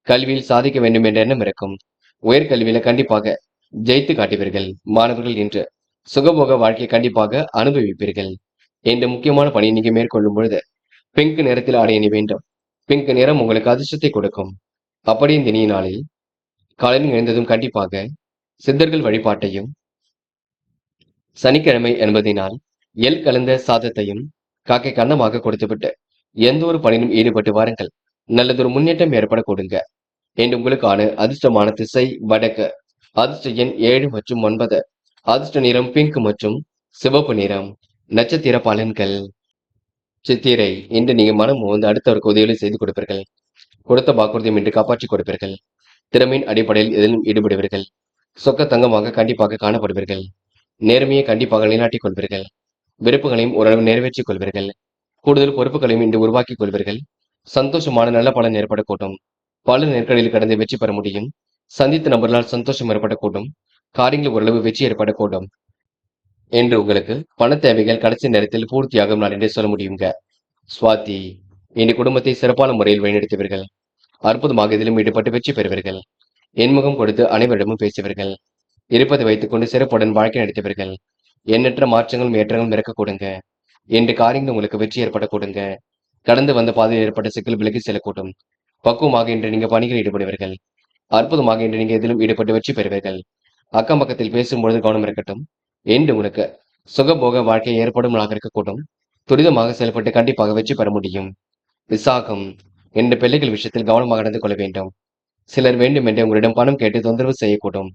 கல்வியில் சாதிக்க வேண்டும் என்ற எண்ணம் இருக்கும். உயர்கல்வியில கண்டிப்பாக ஜெயித்து காட்டுவீர்கள். மாணவர்கள் இன்று சுகபோக வாழ்க்கையை கண்டிப்பாக அனுபவிப்பீர்கள். என்ற முக்கியமான பணியை நீங்க மேற்கொள்ளும் பொழுது பிங்க் நிறத்தில் ஆடை அணி வேண்டும். பிங்க் நிறம் உங்களுக்கு அதிர்ஷ்டத்தை கொடுக்கும். அப்படி இந்த இனிய நாளில் காலையில் எழுந்ததும் கண்டிப்பாக சித்தர்கள் வழிபாட்டையும், சனிக்கிழமை என்பதினால் எள் கலந்த சாதத்தையும் காக்கை கன்னமாக கொடுத்துவிட்டு எந்த ஒரு பணியிலும் ஈடுபட்டு வாருங்கள். நல்லதொரு முன்னேற்றம் ஏற்பட கொடுங்க. என்று உங்களுக்கான அதிர்ஷ்டமான திசை வடக்கு. அதிர்ஷ்ட எண் 7 மற்றும் 9. அதிர்ஷ்ட நிறம் பிங்க் மற்றும் சிவப்பு நிறம். நட்சத்திர பலன்கள். சித்திரை, இன்று நீங்க மனம் உவந்து அடுத்தவருக்கு உதவிகளை செய்து கொடுப்பீர்கள். கொடுத்த வாக்குறுதியும் இன்று காப்பாற்றிக் கொடுப்பீர்கள். திறமையின் அடிப்படையில் எதிலும் ஈடுபடுவீர்கள். சொக்க தங்கமாக கண்டிப்பாக காணப்படுவீர்கள். நேர்மையை கண்டிப்பாக நிலைநாட்டிக் கொள்வீர்கள். விருப்பங்களையும் ஓரளவு நிறைவேற்றிக் கொள்வீர்கள். கூடுதல் பொறுப்புகளையும் இன்று உருவாக்கிக் கொள்வீர்கள். சந்தோஷமான நல்ல பலன் ஏற்படக்கூடும். பல நெருக்கடியில் கடந்து வெற்றி பெற முடியும். சந்தித்த நபர்களால் சந்தோஷம் ஏற்படக்கூடும். காரியங்கள் ஓரளவு வெற்றி ஏற்படக்கூடும். என்று உங்களுக்கு பண தேவைகள் கடைசி நேரத்தில் பூர்த்தியாகும் நான் என்றே சொல்ல முடியுங்க. சுவாதி, இனி குடும்பத்தை சிறப்பான முறையில் வழிநடத்துவீர்கள். அற்புதமாக இதிலும் ஈடுபட்டு வெற்றி பெறுவீர்கள். என்முகம் கொடுத்து அனைவரிடமும் பேசுவீர்கள். இருப்பதை வைத்துக் கொண்டு சிறப்புடன் வாழ்க்கை நடத்துவீர்கள். எண்ணற்ற மாற்றங்களும் ஏற்றங்களும் இருக்க கொடுங்க. என்று காரியங்கள் உங்களுக்கு வெற்றி ஏற்பட கொடுங்க. கடந்து வந்த பாதையில் ஏற்பட்ட சிக்கல் விலகி செல்லக்கூடும். பக்குவமாக இன்று நீங்க பணிகளில் ஈடுபடுவீர்கள். அற்புதமாக இன்று நீங்க எதிலும் ஈடுபட்டு வெற்றி பெறுவீர்கள். அக்கம் பக்கத்தில் பேசும்பொழுது கவனம் இருக்கட்டும். என்று உங்களுக்கு சுகபோக வாழ்க்கை ஏற்படும் நாளாக இருக்கக்கூடும். துரிதமாக செயல்பட்டு கண்டிப்பாக வெற்றி பெற முடியும். விசாகம், என்ற பிள்ளைகள் விஷயத்தில் கவனமாக நடந்து கொள்ள வேண்டும். சிலர் வேண்டுமென்றே உங்களிடம் பணம் கேட்டு தொந்தரவு செய்யக்கூடும்.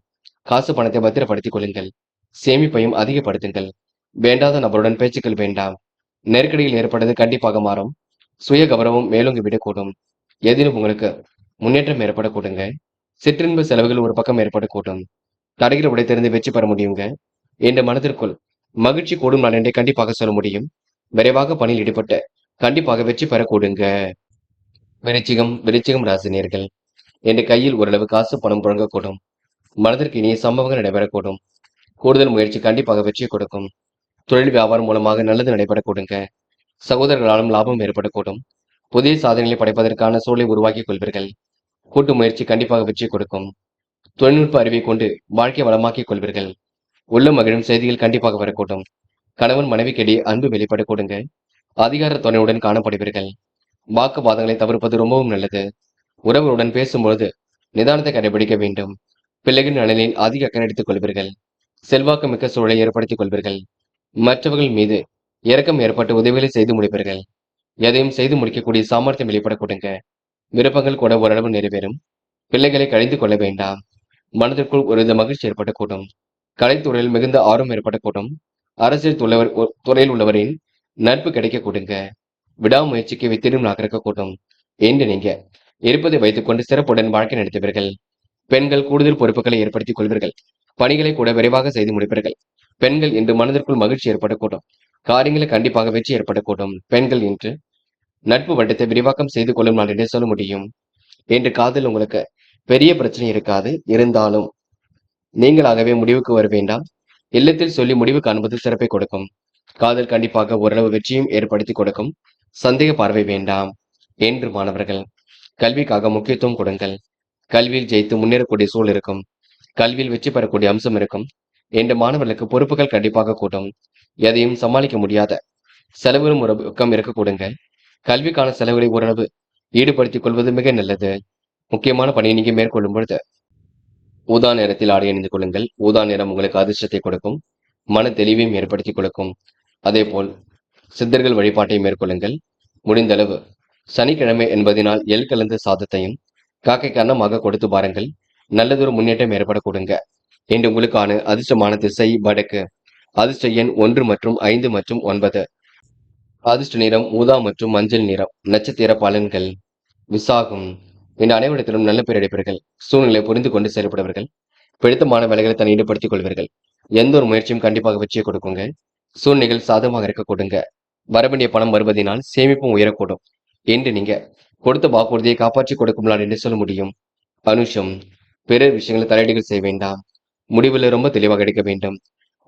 காசு பணத்தை பத்திரப்படுத்திக் கொள்ளுங்கள். சேமிப்பையும் அதிகப்படுத்துங்கள். வேண்டாத நபருடன் பேச்சுக்கள் வேண்டாம். நெருக்கடியில் ஏற்பட்டது கண்டிப்பாக மாறும். சுய கௌரவம் மேலோங்கி விடக்கூடும். எதிலும் உங்களுக்கு முன்னேற்றம் ஏற்படக்கூடுங்க. சிற்றின்ப செலவுகள் ஒரு பக்கம் ஏற்படக்கூடும். தடைகளை உடைத்திருந்து வெற்றி பெற முடியுங்க. என்ற மனதிற்குள் மகிழ்ச்சி கூடும் நான் என்றே கண்டிப்பாக சொல்ல முடியும். விரைவாக பணியில் ஈடுபட்ட கண்டிப்பாக வெற்றி பெறக்கூடுங்க. விருச்சிகம் ராசினியர்கள், என்ற கையில் ஓரளவு காசு பணம் புழங்கக்கூடும். மனதிற்கு இனிய சம்பவங்கள் நடைபெறக்கூடும். கூடுதல் முயற்சி கண்டிப்பாக வெற்றியை கொடுக்கும். தொழில் வியாபாரம் மூலமாக நல்லது நடைபெறக்கூடுங்க. சகோதரர்களாலும் லாபம் ஏற்படக்கூடும். புதிய சாதனைகளை படைப்பதற்கான சூழலை உருவாக்கிக் கொள்வீர்கள். கூட்டு முயற்சி கண்டிப்பாக வெற்றி கொடுக்கும். தொழில்நுட்ப அறிவை கொண்டு வாழ்க்கை வளமாக்கிக் கொள்வீர்கள். உள்ள மகிழும் செய்திகள் கண்டிப்பாக வரக்கூடும். கணவன் மனைவிக்கிடையே அன்பு வெளிப்படக்கூடுங்க. அதிகார துணையுடன் காணப்படுவீர்கள். வாக்குவாதங்களை தவிர்ப்பது ரொம்பவும் நல்லது. உறவுடன் பேசும்பொழுது நிதானத்தை கடைபிடிக்க வேண்டும். பிள்ளைகளின் நலனில் அதிக அக்கறை எடுத்துக் கொள்வீர்கள். செல்வாக்கு மிக்க சூழலை ஏற்படுத்திக் கொள்வீர்கள். மற்றவர்கள் மீது இரக்கம் ஏற்பட்டு உதவிகளை செய்து முடிப்பீர்கள். எதையும் செய்து முடிக்கக்கூடிய சாமர்த்தியம் வெளிப்படக்கூடுங்க. விருப்பங்கள் கூட ஓரளவு நிறைவேறும். பிள்ளைகளை கழிந்து கொள்ள வேண்டாம். மனதிற்குள் ஒரு மகிழ்ச்சி ஏற்படக்கூடும். கலைத்துறையில் மிகுந்த ஆர்வம் ஏற்படக்கூடும். அரசியல் துறையில் உள்ளவரின் நட்பு கிடைக்க கொடுங்க. விடாமுயற்சிக்கு வித்திடும் நகர்க்கக்கூடும். என்று நீங்க இருப்பதை வைத்துக் கொண்டு சிறப்புடன் வாழ்க்கை நடத்துவீர்கள். பெண்கள் கூடுதல் பொறுப்புகளை ஏற்படுத்திக் கொள்வீர்கள். பணிகளை கூட விரைவாக செய்து முடிப்பீர்கள். பெண்கள் இன்று மனதிற்குள் மகிழ்ச்சி ஏற்படக்கூடும். காரியங்களை கண்டிப்பாக வெற்றி ஏற்படக்கூடும். பெண்கள் இன்று நட்பு வட்டத்தை விரிவாக்கம் செய்து கொள்ளும் நான் என்றே சொல்ல முடியும். என்று காதல் உங்களுக்கு பெரிய பிரச்சனை இருக்காது. இருந்தாலும் நீங்களாகவே முடிவுக்கு வர வேண்டாம். இல்லத்தில் சொல்லி முடிவு காண்பது சிறப்பை கொடுக்கும். காதல் கண்டிப்பாக ஓரளவு வெற்றியும் ஏற்படுத்தி கொடுக்கும். சந்தேக பார்வை வேண்டாம். என்று மாணவர்கள், கல்விக்காக முக்கியத்துவம் கொடுங்கள். கல்வியில் ஜெயித்து முன்னேறக்கூடிய சூழல் இருக்கும். கல்வியில் வெற்றி பெறக்கூடிய அம்சம் இருக்கும். என்று மாணவர்களுக்கு பொறுப்புகள் கண்டிப்பாக கூடும். எதையும் சமாளிக்க முடியாத செலவுகளும் ஒரு பக்கம் இருக்க கொடுங்க. கல்விக்கான செலவுகளை ஓரளவு ஈடுபடுத்திக் கொள்வது மிக நல்லது. முக்கியமான பணியை நீங்க மேற்கொள்ளும் பொழுது ஊதா நிறத்தில் ஆடை அணிந்து கொள்ளுங்கள். ஊதா நிறம் உங்களுக்கு அதிர்ஷ்டத்தை கொடுக்கும். மன தெளிவையும் ஏற்படுத்திக் கொடுக்கும். அதே போல் சித்தர்கள் வழிபாட்டை மேற்கொள்ளுங்கள். முடிந்தளவு சனிக்கிழமை என்பதனால் எள் கலந்த சாதத்தையும் காக்கைக்கு அன்னமாக கொடுத்து பாருங்கள். நல்லதொரு முன்னேற்றம் ஏற்பட கொடுங்க. இன்று உங்களுக்கான அதிர்ஷ்டமான திசை வடக்கு. அதிர்ஷ்ட எண் 1 மற்றும் 5 மற்றும் 9. அதிர்ஷ்ட நிறம் ஊதா மற்றும் மஞ்சள் நிறம். நட்சத்திர பலன்கள். விசாகம், இன்று அனைவரிடத்திலும் நல்ல பேர் எடுப்பீர்கள். சூழ்நிலை புரிந்து கொண்டு செயல்படுவீர்கள். பிடித்தமான வேலைகளை தன்னை ஈடுபடுத்திக் கொள்வீர்கள். எந்த ஒரு முயற்சியும் கண்டிப்பாக வெற்றியை கொடுக்குங்க. சூழ்நிலைகள் சாதகமாக இருக்க கொடுங்க. வரவேண்டிய பணம் வருவதனால் சேமிப்பும் உயரக்கூடும். என்று நீங்க கொடுத்த வாக்குறுதியை காப்பாற்றி கொடுக்கும் நாள் என்று சொல்ல முடியும். அனுஷம், பிறர் விஷயங்களை தலையீடுகள் செய்ய வேண்டாம். முடிவில் ரொம்ப தெளிவாக எடுக்க வேண்டும்.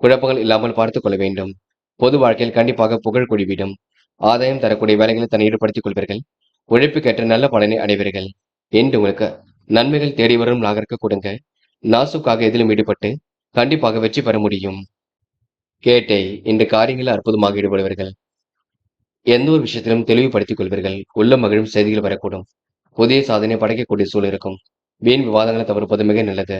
குழப்பங்கள் இல்லாமல் பார்த்துக் கொள்ள வேண்டும். பொது வாழ்க்கையில் கண்டிப்பாக புகழ் குடிவிடும். ஆதாயம் தரக்கூடிய வேலைகளை தன்னை ஈடுபடுத்திக் கொள்வீர்கள். உழைப்புக்கேற்ற நல்ல பலனை அடைவீர்கள். என்று உங்களுக்கு நன்மைகள் தேடி வரும் நாகரிக கொடுங்க. நாசுக்காக எதிலும் ஈடுபட்டு கண்டிப்பாக வெற்றி பெற முடியும். கேட்டை, இன்று காரியங்களில் அற்புதமாக ஈடுபடுவீர்கள். எந்த ஒரு விஷயத்திலும் தெளிவுபடுத்திக் கொள்வீர்கள். உள்ள மகிழும் செய்திகள் வரக்கூடும். புதிய சாதனை படைக்கக்கூடிய சூழல் இருக்கும். வீண் விவாதங்களை தவிர்ப்பது மிக நல்லது.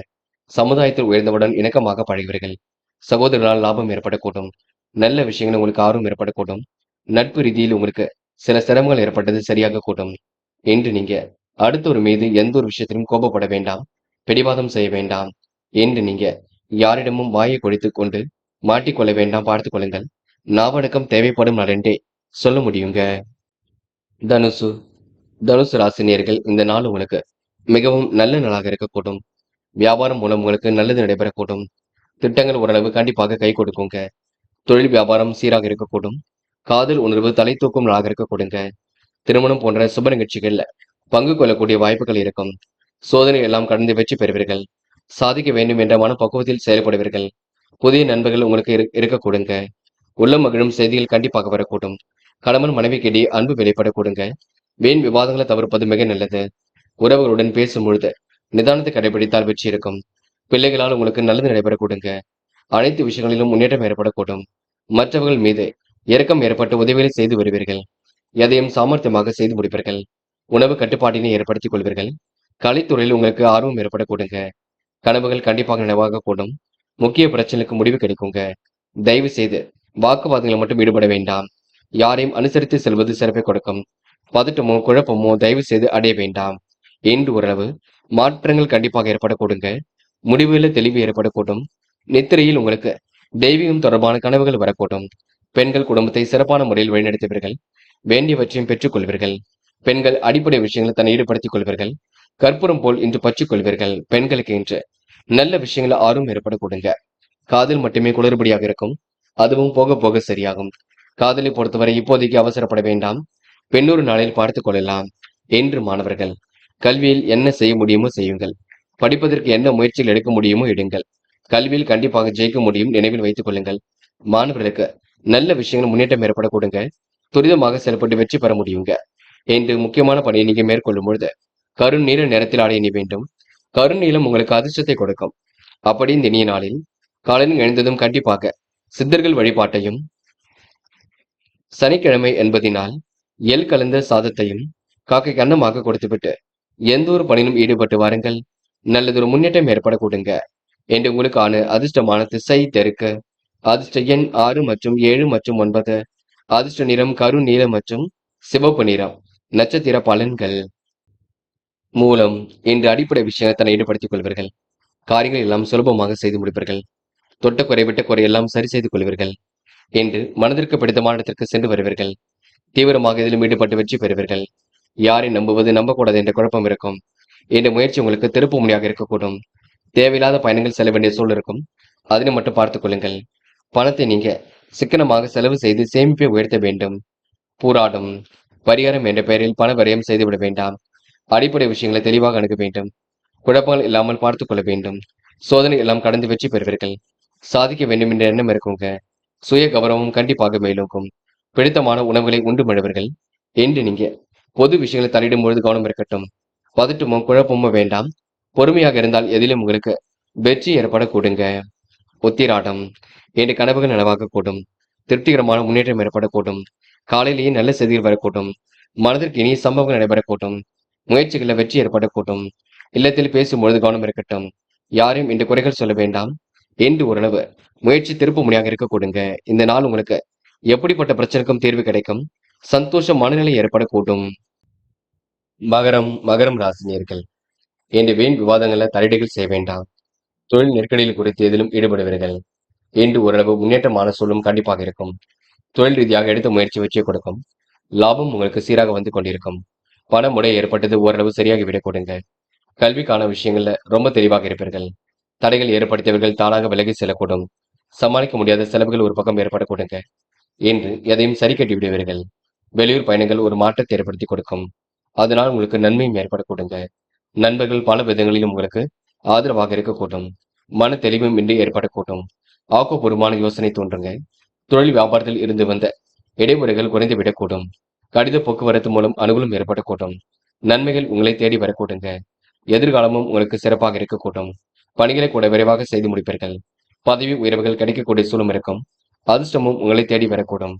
சமுதாயத்தில் உயர்ந்தவுடன் இணக்கமாக பழகுவீர்கள். சகோதரர்களால் லாபம் ஏற்படக்கூடும். நல்ல விஷயங்கள் உங்களுக்கு ஆர்வம் ஏற்படக்கூடும். நட்பு ரீதியில் உங்களுக்கு சில சிரமங்கள் ஏற்பட்டது சரியாக கூடும். என்று நீங்க அடுத்தவர் மீது எந்த ஒரு விஷயத்திலும் கோபப்பட வேண்டாம். பிடிவாதம் செய்ய வேண்டாம். என்று நீங்க யாரிடமும் வாயை கொடித்துக் கொண்டு மாட்டிக்கொள்ள வேண்டாம். பார்த்துக் கொள்ளுங்கள். நாவடக்கம் தேவைப்படும் நலன்றே சொல்ல முடியுங்க. தனுசு தனுசு ராசினியர்கள், இந்த நாள் உங்களுக்கு மிகவும் நல்ல நாளாக இருக்கக்கூடும். வியாபாரம் மூலம் உங்களுக்கு நல்லது நடைபெறக்கூடும். திட்டங்கள் ஓரளவு கண்டிப்பாக கை கொடுக்குங்க. தொழில் வியாபாரம் சீராக இருக்கக்கூடும். காதல் உணர்வு தலை தூக்கும் நாளாக இருக்கக்கூடுங்க. திருமணம் போன்ற சுப நிகழ்ச்சிகள்ல பங்கு கொள்ளக்கூடிய வாய்ப்புகள் இருக்கும். சோதனை எல்லாம் கடந்து வெற்றி பெறுவீர்கள். சாதிக்க வேண்டும் என்ற மனப்பக்குவத்தில் செயல்படுவீர்கள். புதிய நண்பர்கள் உங்களுக்கு இருக்கக்கூடுங்க. உள்ளம் மகிழும் செய்திகள் கண்டிப்பாக வரக்கூடும். கணவன் மனைவிக்கிடையே அன்பு வெளிப்படக்கூடுங்க. வீண் விவாதங்களை தவிர்ப்பது மிக நல்லது. உறவுகளுடன் பேசும் பொழுது நிதானத்தை கடைபிடித்தால் வெற்றி இருக்கும். பிள்ளைகளால் உங்களுக்கு நல்லது நடைபெறக்கூடுங்க. அனைத்து விஷயங்களிலும் முன்னேற்றம் ஏற்படக்கூடும். மற்றவர்கள் மீது இரக்கம் ஏற்பட்டு உதவிகளை செய்து வருவீர்கள். எதையும் சாமர்த்தியமாக செய்து முடிப்பீர்கள். உணவு கட்டுப்பாட்டினை ஏற்படுத்திக் கொள்வீர்கள். கலைத்துறையில் உங்களுக்கு ஆர்வம் ஏற்படக்கூடுங்க. கனவுகள் கண்டிப்பாக நினைவாக கூடும். முக்கிய பிரச்சனைக்கு முடிவு கிடைக்குங்க. தயவு செய்து வாக்குவாதங்களை மட்டும் ஈடுபட வேண்டாம். யாரையும் அனுசரித்து செல்வது சிறப்பை கொடுக்கும். பதட்டமோ குழப்பமோ தயவு செய்து அடைய வேண்டாம். இன்று உறவு மாற்றங்கள் கண்டிப்பாக ஏற்படக்கூடுங்க. முடிவுல தெளிவு ஏற்படக்கூடும். நித்திரையில் உங்களுக்கு தெய்வீகம் தொடர்பான கனவுகள் வரக்கூடும். பெண்கள் குடும்பத்தை சிறப்பான முறையில் வழிநடத்துவீர்கள். வேண்டியவற்றையும் பெற்றுக் கொள்வீர்கள். பெண்கள் அடிப்படை விஷயங்களை தன்னை ஈடுபடுத்திக் கொள்வீர்கள். கற்பூரம் போல் இன்று பற்றிக் கொள்வீர்கள். பெண்களுக்கு இன்று நல்ல விஷயங்களை ஆர்வம் ஏற்படக்கூடுங்க. காதல் மட்டுமே குளறுபடியாக இருக்கும். அதுவும் போக போக சரியாகும். காதலை பொறுத்தவரை இப்போதைக்கு அவசரப்பட வேண்டாம். பெண்ணொரு நாளில் பார்த்துக் கொள்ளலாம். என்று மாணவர்கள், கல்வியில் என்ன செய்ய முடியுமோ செய்யுங்கள். படிப்பதற்கு என்ன முயற்சிகள் எடுக்க முடியுமோ எடுங்கள். கல்வியில் கண்டிப்பாக ஜெயிக்க முடியும், நினைவில் வைத்துக் கொள்ளுங்கள். மாணவர்களுக்கு நல்ல விஷயங்கள் முன்னேற்றம் ஏற்படக்கூடுங்க. துரிதமாக செயல்பட்டு வெற்றி பெற முடியுங்க. என்று முக்கியமான பணியை நீங்க மேற்கொள்ளும் பொழுது கருநீல நிறத்தில் ஆடை அணி வேண்டும். கருநீலம் உங்களுக்கு அதிர்ஷ்டத்தை கொடுக்கும். அப்படி இந்த இனிய நாளில் காலையில் எழுந்ததும் கண்டிப்பாக சித்தர்கள் வழிபாட்டையும், சனிக்கிழமை என்பதினால் எள் கலந்த சாதத்தையும் காக்கைக்கு அன்னமாக கொடுத்துவிட்டு எந்த ஒரு பணியிலும் ஈடுபட்டு வாருங்கள். நல்லதொரு முன்னேற்றம் ஏற்படக்கூடுங்க. என்று உங்களுக்கான அதிர்ஷ்டமான திசை தெற்கு. அதிர்ஷ்ட எண் 6 மற்றும் 7 மற்றும் 9. அதிர்ஷ்ட நிறம் கரு நீலம் மற்றும் சிவப்பு நிறம். நட்சத்திர பலன்கள். மூலம் இன்று அடிப்படை விஷயத்தை தன்னை ஈடுபடுத்திக் கொள்வீர்கள். காரியங்கள் எல்லாம் சுலபமாக செய்து முடிப்பீர்கள். தொட்ட குறைவிட்ட குறையெல்லாம் சரி செய்து கொள்வீர்கள். என்று மனதிற்கு பிடித்தமான இடத்திற்கு சென்று வருவீர்கள். தீவிரமாக இதிலும் ஈடுபட்டு வெற்றி பெறுவீர்கள். யாரை நம்புவது நம்பக்கூடாது என்ற குழப்பம் இருக்கும். இந்த முயற்சி உங்களுக்கு திருப்பு முனையாக இருக்கக்கூடும். தேவையில்லாத பயணங்கள் செல்ல வேண்டிய சூழல் இருக்கும். அதனை மட்டும் பார்த்துக் கொள்ளுங்கள். பணத்தை நீங்க சிக்கனமாக செலவு செய்து சேமிப்பை உயர்த்த வேண்டும். பூராடம் பரிகாரம் என்ற பெயரில் பண விரயம் செய்துவிட வேண்டாம். அடிப்படை விஷயங்களை தெளிவாக அணுக வேண்டும். குழப்பங்கள் இல்லாமல் பார்த்துக் கொள்ள வேண்டும். சோதனை எல்லாம் கடந்து வெற்றி பெறுவீர்கள். சாதிக்க வேண்டும் என்ற எண்ணம் இருக்குங்க. சுய கௌரவம் கண்டிப்பாக மேலோக்கும். பிடித்தமான உணவுகளை உண்டு மழுவர்கள். என்று நீங்க பொது விஷயங்களை தலையிடும் பொழுது கவனம் இருக்கட்டும். பதட்டமோ குழப்பமோ வேண்டாம். பொறுமையாக இருந்தால் எதிலும் உங்களுக்கு வெற்றி ஏற்படக்கூடுங்க. உத்திராடம் என்று கனவுகள் நனவாகக்கூடும். திருப்திகரமான முன்னேற்றம் ஏற்படக்கூடும். காலையிலேயே நல்ல செய்திகள் வரக்கூடும். மனதிற்கு இனிய சம்பவங்கள் நடைபெறக்கூடும். முயற்சிகளில் வெற்றி ஏற்படக்கூடும். இல்லத்தில் பேசும்பொழுது கவனம் இருக்கட்டும். யாரையும் இன்று குறைகள் சொல்ல வேண்டாம். என்று ஓரளவு முயற்சி திருப்பு முனையாக இருக்கக்கூடுங்க. இந்த நாள் உங்களுக்கு எப்படிப்பட்ட பிரச்சனைக்கும் தீர்வு கிடைக்கும். சந்தோஷ மனநிலை ஏற்படக்கூடும். மகரம் ராசினியர்கள், இன்று வீண் விவாதங்கள்ல தலையீடுகள் செய்ய வேண்டாம். தொழில் நெருக்கடிகள் குறித்து எதிலும் ஈடுபடுவீர்கள். இன்று ஓரளவு முன்னேற்றமான சூழலும் கண்டிப்பாக இருக்கும். தொழில் ரீதியாக எடுத்த முயற்சி வெற்றியை கொடுக்கும். லாபம் உங்களுக்கு சீராக வந்து கொண்டிருக்கும். பண முறை ஏற்பட்டது ஓரளவு சரியாகி விடக் கொடுங்க. கல்விக்கான விஷயங்கள்ல ரொம்ப தெளிவாக இருப்பீர்கள். தடைகள் ஏற்படுத்தியவர்கள் தானாக விலகி செல்லக்கூடும். சமாளிக்க முடியாத செலவுகள் ஒரு பக்கம் ஏற்படக்கூடுங்க. என்று எதையும் சரி கட்டி விடுவீர்கள். வெளியூர் பயணங்கள் ஒரு மாற்றத்தை ஏற்படுத்தி கொடுக்கும். அதனால் உங்களுக்கு நன்மையும் ஏற்படக்கூடுங்க. நண்பர்கள் பல விதங்களிலும் உங்களுக்கு ஆதரவாக இருக்கக்கூடும். மன தெளிவும் இன்றி ஏற்படக்கூடும். ஆக்கப்பூர்வமான யோசனை தோன்றுங்க. தொழில் வியாபாரத்தில் இருந்து வந்த இடைமுறைகள் குறைந்து விடக்கூடும். கடித போக்குவரத்து மூலம் அனுகூலம் ஏற்படக்கூடும். நன்மைகள் உங்களை தேடி வரக்கூடுங்க. எதிர்காலமும் உங்களுக்கு சிறப்பாக இருக்கக்கூடும். பணிகளை கூட விரைவாக செய்து முடிப்பீர்கள். பதவி உயர்வுகள் கிடைக்கக்கூடிய சூழலும் இருக்கும். அதிர்ஷ்டமும் உங்களை தேடி வரக்கூடும்.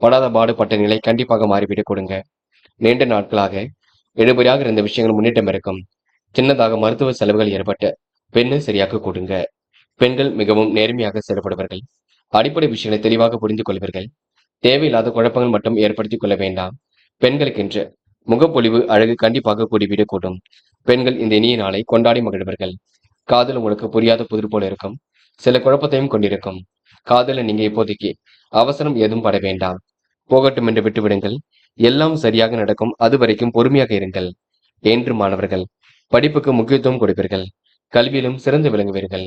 படாத பாடுபட்ட நிலை கண்டிப்பாக மாறிவிடக் கொடுங்க. நீண்ட நாட்களாக இழுபறியாக இருந்த விஷயங்கள் முன்னேற்றம் இருக்கும். சின்னதாக மருத்துவ செலவுகள் ஏற்பட்டு பெண்ணை சரியாக கொடுங்க. பெண்கள் மிகவும் நேர்மையாக செயல்படுவார்கள். அடிப்படை விஷயங்களை தெளிவாக புரிந்து கொள்வீர்கள். தேவையில்லாத குழப்பங்கள் மட்டும் ஏற்படுத்திக் கொள்ள வேண்டாம். பெண்களுக்கென்று முகப்பொலிவு அழகு கண்டிப்பாக கூடிவிடக்கூடும். பெண்கள் இந்த இனிய நாளை கொண்டாடி மகிழ்வர்கள். காதல் உங்களுக்கு புரியாத புதிர் போல இருக்கும். சில குழப்பத்தையும் கொண்டிருக்கும். காதல நீங்க இப்போதைக்கு அவசரம் ஏதும் பட வேண்டாம். போகட்டும் என்று விட்டுவிடுங்கள். எல்லாம் சரியாக நடக்கும். அதுவரைக்கும் பொறுமையாக இருங்கள். என்று மாணவர்கள் படிப்புக்கு முக்கியத்துவம் கொடுப்பீர்கள். கல்வியிலும் சிறந்து விளங்குவீர்கள்.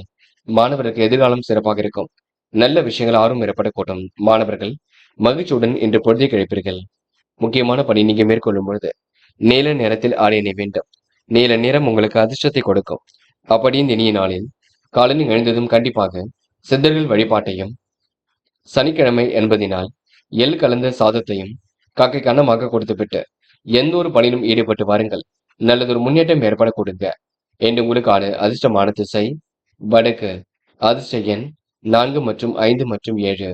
மாணவருக்கு எதிர்காலம் சிறப்பாக இருக்கும். நல்ல விஷயங்கள் ஆர்வம் ஏற்படக்கூடும். மாணவர்கள் மகிழ்ச்சியுடன் இன்று பொழுதை கழிப்பீர்கள். முக்கியமான பணி நீங்க மேற்கொள்ளும் பொழுது நீல நிறத்தில் ஆடை அணிய வேண்டும். நீல நிறம் உங்களுக்கு அதிர்ஷ்டத்தை கொடுக்கும். அப்படியும் இனிய நாளில் காலையில் எழுந்ததும் கண்டிப்பாக சித்தர்கள் வழிபாட்டையும், சனிக்கிழமை என்பதினால் எள் கலந்த சாதத்தையும் காக்கை கன்னமாக கொடுத்துவிட்டு எந்த ஒரு பணியிலும் ஈடுபட்டு வாருங்கள். நல்லதொரு முன்னேற்றம் ஏற்பட கொடுங்க. என்று உங்களுக்கான அதிர்ஷ்டமான திசை வடக்கு. அதிர்ஷ்ட எண் 4 மற்றும் 5 மற்றும் 7.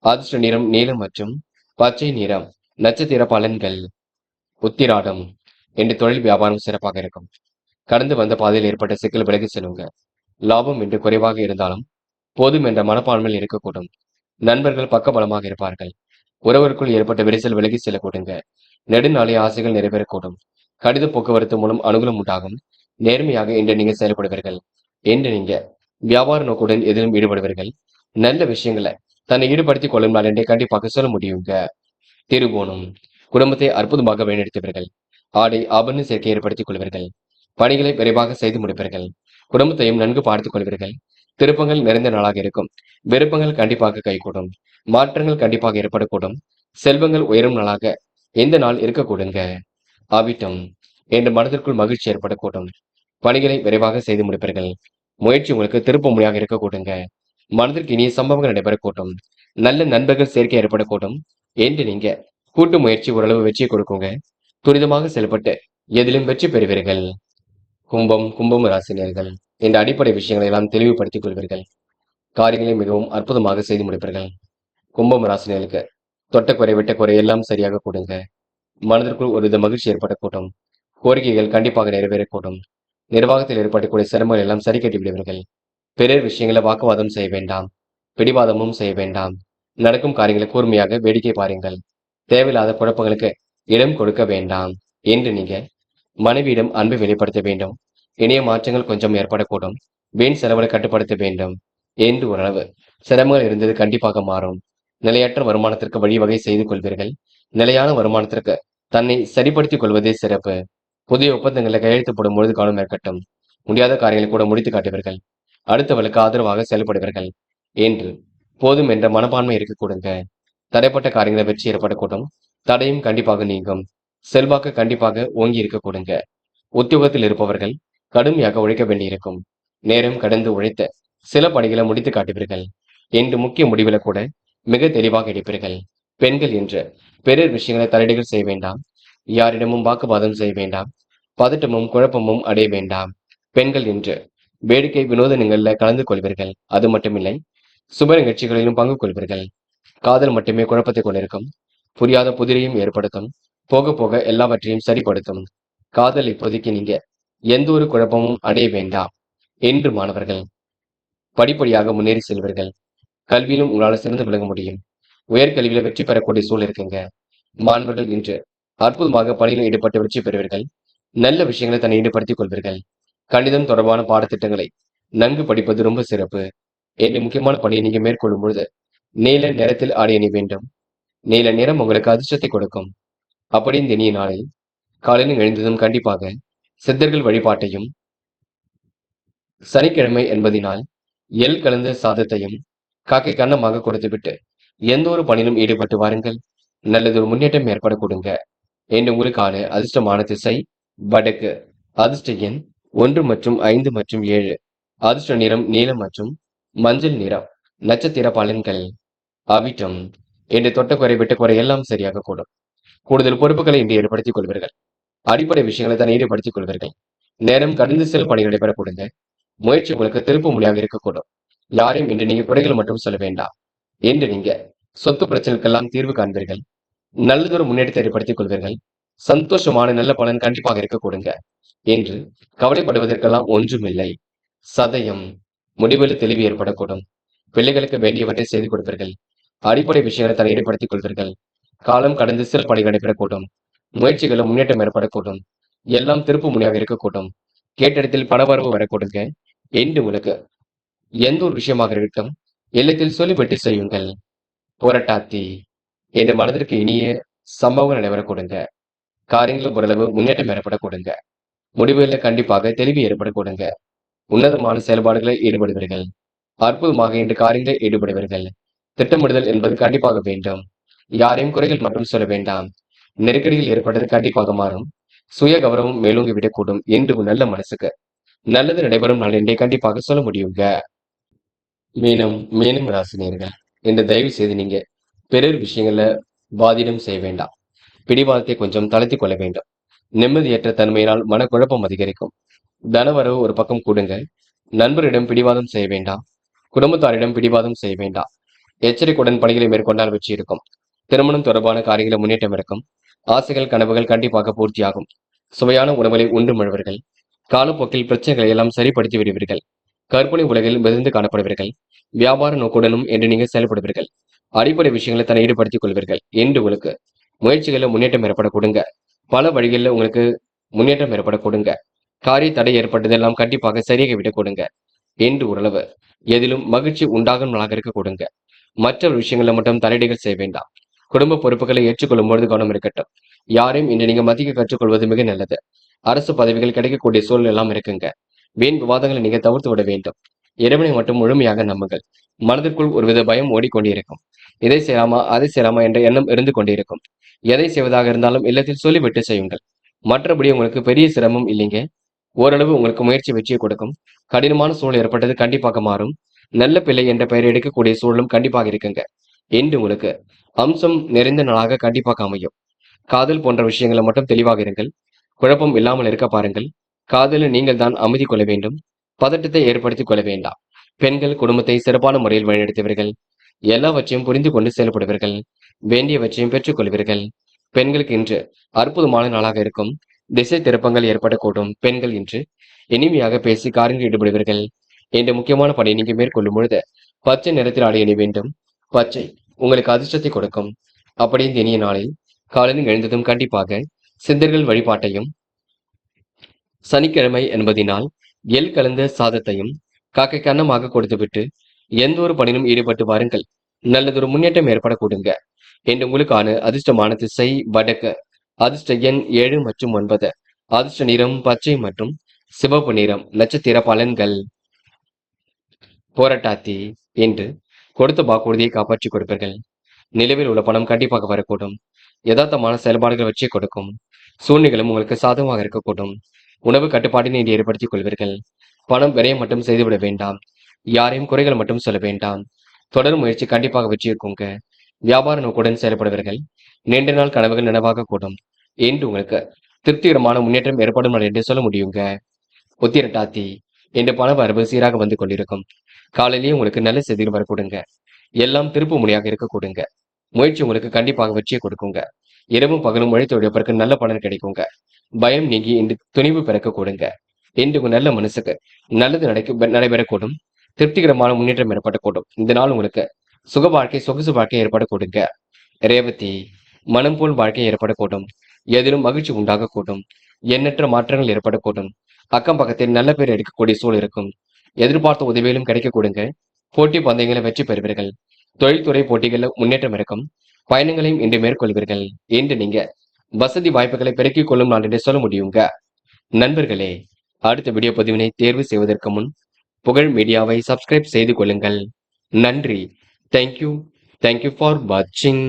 அதிர்ஷ்ட நிறம் நீலம் மற்றும் பச்சை நிறம். நட்சத்திர பலன்கள். உத்திராடம். என்று தொழில் வியாபாரம் சிறப்பாக இருக்கும். கடந்து வந்த பாதையில் ஏற்பட்ட சிக்கல் விலகி செல்லுங்க. லாபம் என்று குறைவாக இருந்தாலும் போதும் என்ற மனப்பான்மையில் இருக்கக்கூடும். நண்பர்கள் பக்கபலமாக இருப்பார்கள். உறவருக்குள் ஏற்பட்ட விரிசல் விலகி செல்ல கொடுங்க. நெடுநாளைய ஆசைகள் நிறைவேறக்கூடும். கடித போக்குவரத்து மூலம் அனுகூலம் உண்டாகும். நேர்மையாக இன்று நீங்க செயல்படுவீர்கள். என்று நீங்க வியாபார நோக்குடன் எதிலும் ஈடுபடுவீர்கள். நல்ல விஷயங்களை தன்னை ஈடுபடுத்திக் கொள்ளும் நாள் என்றே கண்டிப்பாக சொல்ல முடியுங்க. திருவோணம். குடும்பத்தை அற்புதமாக வழிநடத்துவீர்கள். ஆடை ஆபரண சேர்க்கை ஏற்படுத்திக் கொள்வீர்கள். பணிகளை விரைவாக செய்து முடிப்பீர்கள். குடும்பத்தையும் நன்கு பார்த்துக் கொள்வீர்கள். திருப்பங்கள் நிறைந்த நாளாக இருக்கும். விருப்பங்கள் கண்டிப்பாக கைகூடும். மாற்றங்கள் கண்டிப்பாக ஏற்படக்கூடும். செல்வங்கள் உயரும் நாளாக எந்த நாள் இருக்கக்கூடுங்க. ஆவிட்டம். என்று மனதிற்குள் மகிழ்ச்சி ஏற்படக்கூடும். பணிகளை விரைவாக செய்து முடிப்பீர்கள். முயற்சி உங்களுக்கு திருப்பு முனையாக இருக்கக்கூடுங்க. மனதிற்கு இனிய சம்பவங்கள் நடைபெறக்கூடும். நல்ல நண்பர்கள் சேர்க்கை ஏற்படக்கூடும். என்று நீங்க கூட்டு முயற்சி ஓரளவு வெற்றியை கொடுக்குங்க. துரிதமாக செயல்பட்டு எதிலும் வெற்றி பெறுவீர்கள். கும்பம் ராசினியர்கள் இந்த அடிப்படை விஷயங்களை எல்லாம் தெளிவுபடுத்திக் கொள்வீர்கள். காரியங்களை மிகவும் அற்புதமாக செய்து முடிப்பீர்கள். கும்பம் ராசினியர்களுக்கு தொட்ட குறை விட்ட குறை எல்லாம் சரியாக கொடுங்க. மனதிற்குள் ஒரு வித மகிழ்ச்சி ஏற்படக்கூடும். கோரிக்கைகள் கண்டிப்பாக நிறைவேறக்கூடும். நிர்வாகத்தில் ஏற்படக்கூடிய சிரமங்கள் எல்லாம் சரி கட்டி விடுவீர்கள். பிறர் விஷயங்களை வாக்குவாதம் செய்ய வேண்டாம். பிடிவாதமும் செய்ய வேண்டாம். நடக்கும் காரியங்களை கூர்மையாக வேடிக்கை பாருங்கள். தேவையில்லாத குழப்பங்களுக்கு இடம் கொடுக்க வேண்டாம். என்று நீங்க மனைவியிடம் அன்பை வெளிப்படுத்த வேண்டும். இணைய மாற்றங்கள் கொஞ்சம் ஏற்படக்கூடும். வீண் செலவுகளை கட்டுப்படுத்த வேண்டும். என்று ஓரளவு சிரமங்கள் இருந்தது கண்டிப்பாக மாறும். நிலையற்ற வருமானத்திற்கு வழிவகை செய்து கொள்வீர்கள். நிலையான வருமானத்திற்கு தன்னை சரிப்படுத்திக் கொள்வதே சிறப்பு. புதிய ஒப்பந்தங்களை கையெழுத்து போடும் பொழுது கவனம் இருக்கட்டும். முடியாத காரியங்களை கூட முடித்து காட்டுவீர்கள். அடுத்தவர்களுக்கு ஆதரவாக செயல்படுவீர்கள். என்று போதும் என்ற மனப்பான்மை இருக்க கொடுங்க. தடைப்பட்ட காரியங்களை வெற்றி ஏற்படக்கூடும். தடையும் கண்டிப்பாக நீங்கும். செல்வாக்கு கண்டிப்பாக ஓங்கி இருக்க கொடுங்க. உத்தியோகத்தில் இருப்பவர்கள் கடுமையாக உழைக்க வேண்டியிருக்கும். நேரம் கடந்து உழைத்த சில பணிகளை முடித்து காட்டுவீர்கள். என்று முக்கிய முடிவுல கூட மிக தெளிவாக எடுப்பீர்கள். பெண்கள் என்று பிறர் விஷயங்களை தலையீடுகள் செய்ய வேண்டாம். யாரிடமும் வாக்குவாதம் செய்ய வேண்டாம். பதட்டமும் குழப்பமும் அடைய வேண்டாம். பெண்கள் என்று வேடிக்கை வினோதனங்கள்ல கலந்து கொள்வீர்கள். அது மட்டுமில்லை, சுப நிகழ்ச்சிகளிலும் பங்கு கொள்வீர்கள். காதல் மட்டுமே குழப்பத்தை கொண்டிருக்கும். புரியாத புதிரையும் ஏற்படுத்தும். போக போக எல்லாவற்றையும் சரிப்படுத்தும். காதல் இப்போதைக்கு நீங்க எந்த ஒரு குழப்பமும் அடைய வேண்டாம். என்று மாணவர்கள் படிப்படியாக முன்னேறி செல்வீர்கள். கல்வியிலும் உங்களால் சிறந்து விளங்க முடியும். உயர்கல்வியில வெற்றி பெறக்கூடிய சூழல் இருக்குங்க. மாணவர்கள் இன்று அற்புதமாக பணியில் ஈடுபட்டு வெற்றி பெறுவீர்கள். நல்ல விஷயங்களை தன்னை ஈடுபடுத்திக் கொள்வீர்கள். கணிதம் தொடர்பான பாடத்திட்டங்களை நன்கு படிப்பது ரொம்ப சிறப்பு. என்று முக்கியமான பணியை நீங்க மேற்கொள்ளும் பொழுது நீல நிறத்தில் ஆடை அணி வேண்டும். நீல நிறம் உங்களுக்கு அதிர்ஷ்டத்தை கொடுக்கும். அப்படி இந்த இனிய நாளில் காலையில் எழுந்ததும் கண்டிப்பாக சித்தர்கள் வழிபாட்டையும், சனிக்கிழமை என்பதினால் எள் கலந்த சாதத்தையும் காக்கை கன்னமாக கொடுத்துவிட்டு எந்த ஒரு பணியிலும் ஈடுபட்டு வாருங்கள். நல்லதொரு முன்னேற்றம் ஏற்பட கொடுங்க. என்று உங்களுக்கான அதிர்ஷ்டமான திசை வடக்கு. அதிர்ஷ்ட எண் 1 மற்றும் 5 மற்றும் 7. அதிர்ஷ்ட நிறம் நீலம் மற்றும் மஞ்சள் நிறம். நட்சத்திர பலன்கள். அவிட்டம். என்று தொட்ட குறை விட்ட குறை எல்லாம் சரியாக கூடும். கூடுதல் பொறுப்புகளை இன்று ஏற்படுத்திக் கொள்வீர்கள். அடிப்படை விஷயங்களை தான் ஈடுபடுத்திக் கொள்வீர்கள். நேரம் கடந்து செல் பணிகளை பெற கொடுங்க. முயற்சி உங்களுக்கு திருப்பு மொழியாக இருக்கக்கூடும். யாரையும் இன்று நீங்க குறைகள் மட்டும் சொல்ல வேண்டாம். என்று நீங்க சொத்து பிரச்சனைக்கெல்லாம் தீர்வு காண்பீர்கள். நல்லதொரு முன்னேற்றத்தை ஏற்படுத்திக் கொள்வீர்கள். சந்தோஷமான நல்ல பலன் கண்டிப்பாக இருக்க கொடுங்க. என்று கவலைப்படுவதற்கெல்லாம் ஒன்றுமில்லை. சதயம். முடிவில் தெளிவு ஏற்படக்கூடும். பிள்ளைகளுக்கு வேண்டியவற்றை செய்து கொடுப்பீர்கள். அடிப்படை விஷயங்களை தன்னை ஈடுபடுத்திக் கொள்வீர்கள். காலம் கடந்து சில பணி நடைபெறக்கூடும். முயற்சிகளும் முன்னேற்றம் ஏற்படக்கூடும். எல்லாம் திருப்பு முனையாக இருக்கக்கூடும். கேட்டிடத்தில் பணவரவு வரக்கூடுங்க. என்று உங்களுக்கு எந்த ஒரு விஷயமாக இருக்கட்டும் இல்லத்தில் சொல்லிவிட்டு செய்யுங்கள். புரட்டாத்தி. என்ற மனதிற்கு இனிய சம்பவங்கள் நடைபெற கொடுங்க. காரியங்களும் ஓரளவு முன்னேற்றம் ஏற்பட கொடுங்க. முடிவுகளில் கண்டிப்பாக தெளிவு ஏற்பட கொடுங்க. உன்னதமான செயல்பாடுகளில் ஈடுபடுவீர்கள். அற்புதமாக இன்று காரியங்களில் ஈடுபடுவீர்கள். திட்டமிடுதல் என்பது கண்டிப்பாக வேண்டும். யாரையும் குறைகள் மட்டும் சொல்ல வேண்டாம். நெருக்கடிகள் ஏற்பட்டது கண்டிப்பாக மாறும். சுய கௌரவம் மேலோங்கி விடக்கூடும் என்று உன் நல்ல மனசுக்கு நல்லது நடைபெறும் நாள் என்றே கண்டிப்பாக சொல்ல முடியுங்க. மீனம் ராசினியர்கள், இந்த தயவு செய்து நீங்க பிறர் விஷயங்கள்ல வாதிடம் செய்ய வேண்டாம். பிடிவாதத்தை கொஞ்சம் தளர்த்திக் கொள்ள வேண்டும். நிம்மதியற்ற தன்மையினால் மனக்குழப்பம் அதிகரிக்கும். தனவரவு ஒரு பக்கம் கூடுங்க. நண்பரிடம் பிடிவாதம் செய்ய வேண்டாம். குடும்பத்தாரிடம் பிடிவாதம் செய்ய வேண்டாம். எச்சரிக்கையுடன் பணிகளை மேற்கொண்டால் வெற்றி இருக்கும். திருமணம் தொடர்பான காரியங்களில் முன்னேற்றம் இருக்கும். ஆசைகள் கனவுகள் கண்டிப்பாக பூர்த்தியாகும். சுவையான உணவுகளை உண்டு மழுவர்கள். காலப்போக்கில் பிரச்சனைகளை எல்லாம் சரிப்படுத்தி விடுவீர்கள். கற்பனை உலகில் மிதந்து காணப்படுவீர்கள். வியாபார நோக்குடனும் என்று நீங்கள் செயல்படுவீர்கள். அடிப்படை விஷயங்களை தன்னை ஈடுபடுத்திக் கொள்வீர்கள் என்று உங்களுக்கு முயற்சிகளில் முன்னேற்றம் ஏற்பட கொடுங்க. பல வழிகளில் உங்களுக்கு முன்னேற்றம் ஏற்பட கொடுங்க. காரிய தடை ஏற்பட்டதெல்லாம் கண்டிப்பாக சரியாக விட கொடுங்க என்று ஓரளவு எதிலும் மகிழ்ச்சி உண்டாகும் நாளாக இருக்க கொடுங்க. மற்ற விஷயங்களில் மட்டும் தலையீடுகள் செய்ய வேண்டாம். குடும்ப பொறுப்புகளை ஏற்றுக்கொள்ளும் பொழுது கவனம் இருக்கட்டும். யாரையும் இன்று நீங்க மதிக்க கற்றுக்கொள்வது மிக நல்லது. அரசு பதவிகள் கிடைக்கக்கூடிய சூழல் எல்லாம் இருக்குங்க. வீண் விவாதங்களை நீங்க தவிர்த்து விட வேண்டும். இறைவனை மட்டும் முழுமையாக நம்புங்கள். மனதிற்குள் ஒருவித பயம் ஓடிக்கொண்டிருக்கும். இதை செய்யலாமா அதை செய்யலாமா என்ற எண்ணம் இருந்து கொண்டிருக்கும். எதை செய்வதாக இருந்தாலும் இல்லத்தில் சொல்லிவிட்டு செய்யுங்கள். மற்றபடி உங்களுக்கு பெரிய சிரமம் இல்லைங்க. ஓரளவு உங்களுக்கு முயற்சி வெற்றியை கொடுக்கும். கடினமான சூழல் ஏற்பட்டது கண்டிப்பாக மாறும். நல்ல பிள்ளை என்ற பெயரை எடுக்கக்கூடிய சூழலும் கண்டிப்பாக இருக்குங்க. என்று உங்களுக்கு அம்சம் நிறைந்த நாளாக கண்டிப்பாக அமையும். காதல் போன்ற விஷயங்களை மட்டும் தெளிவாக இருங்கள். குழப்பம் இல்லாமல் இருக்க பாருங்கள். காதலில் நீங்கள் தான் அமைதி கொள்ள வேண்டும். பதட்டத்தை ஏற்படுத்திக் கொள்ள வேண்டாம். பெண்கள் குடும்பத்தை சிறப்பான முறையில் வழிநடத்துவீர்கள். எல்லாவற்றையும் புரிந்து கொண்டு செயல்படுவீர்கள். வேண்டியவற்றையும் பெற்றுக் கொள்வீர்கள். பெண்களுக்கு இன்று அற்புதமான நாளாக இருக்கும். திசை திருப்பங்கள் ஏற்படக்கூடும். பெண்கள் இன்று இனிமையாக பேசி காரியங்கள் ஈடுபடுவீர்கள். என்ற முக்கியமான பணியை நீங்க மேற்கொள்ளும் பொழுது பச்சை நிறத்தில் ஆடை அணி வேண்டும். பச்சை உங்களுக்கு அதிர்ஷ்டத்தை கொடுக்கும். அப்படி இந்த இனிய நாளில் காலையில் எழுந்ததும் கண்டிப்பாக சித்தர்கள் வழிபாட்டையும், சனிக்கிழமை என்பதினால் எள் கலந்த சாதத்தையும் காக்கைக்கு அன்னமாக கொடுத்துவிட்டு எந்த ஒரு பணியிலும் ஈடுபட்டு வாருங்கள். நல்லதொரு முன்னேற்றம் ஏற்பட கொடுங்க. என்று உங்களுக்கான அதிர்ஷ்டமான திசை வடக்கு. அதிர்ஷ்ட எண் 7 மற்றும் 9. அதிர்ஷ்ட நிறம் பச்சை மற்றும் சிவப்பு நிறம். நட்சத்திர பலன்கள். போராட்டாத்தி என்று கொடுத்த வாக்குறுதியை காப்பாற்றிக் கொடுப்பீர்கள். நிலவில் உள்ள பணம் கண்டிப்பாக வரக்கூடும். யதார்த்தமான செயல்பாடுகள் வச்சே கொடுக்கும். சூழ்நிலைகளும் உங்களுக்கு சாதகமாக இருக்கக்கூடும். உணவு கட்டுப்பாட்டினை ஏற்படுத்திக் கொள்வீர்கள். பணம் விரயம் மட்டும் செய்துவிட வேண்டாம். யாரையும் குறைகள் மட்டும் சொல்ல வேண்டாம். தொடர் முயற்சி கண்டிப்பாக வெற்றி இருக்குங்க. வியாபார நோக்குடன் செயல்படுவீர்கள். நீண்ட நாள் கனவுகள் நினைவாக கூடும் என்று உங்களுக்கு திருப்திகரமான முன்னேற்றம் ஏற்படும் என்று சொல்ல முடியுங்க. உத்திரட்டாத்தி என்று பண வரவு சீராக வந்து கொண்டிருக்கும். காலையிலேயே உங்களுக்கு நல்ல செய்திகள் வரக்கூடுங்க. எல்லாம் திருப்பு முனையாக இருக்க கொடுங்க. முயற்சி உங்களுக்கு கண்டிப்பாக வெற்றியை கொடுக்குங்க. இரவும் பகலும் உழைத்து உழைப்பதற்கு நல்ல பலன் கிடைக்குங்க. பயம் நீங்கி இன்று துணிவு பிறக்க கொடுங்க. இன்று உங்க நல்ல மனசுக்கு நல்லது நடைபெறக்கூடும். திருப்திகரமான முன்னேற்றம் ஏற்படக்கூடும். இந்த நாள் உங்களுக்கு சுக வாழ்க்கை சொகுசு வாழ்க்கை ஏற்படக்கூடுங்க. ரேவதி மனம் போல் வாழ்க்கை ஏற்படக்கூடும். எதிலும் மகிழ்ச்சி உண்டாகக்கூடும். எண்ணற்ற மாற்றங்கள் ஏற்படக்கூடும். அக்கம் பக்கத்தில் நல்ல பேர் எடுக்கக்கூடிய சூழல் இருக்கும். எதிர்பார்த்த உதவிகளும் கிடைக்க கொடுங்க. போட்டி பந்தயங்களை வெற்றி பெறுவீர்கள். தொழில்துறை போட்டிகளில் முன்னேற்றம் இருக்கும். பயணங்களையும் இன்று மேற்கொள்வீர்கள். இன்று நீங்க வசதி வாய்ப்புகளை பெருக்கிக் கொள்ளும் நாள் என்று சொல்ல முடியுங்க. நண்பர்களே, அடுத்த வீடியோ பதிவினை தேர்வு செய்வதற்கு முன் புகழ் மீடியாவை சப்ஸ்கிரைப் செய்து கொள்ளுங்கள். நன்றி. தேங்க்யூ ஃபார் வாட்சிங்.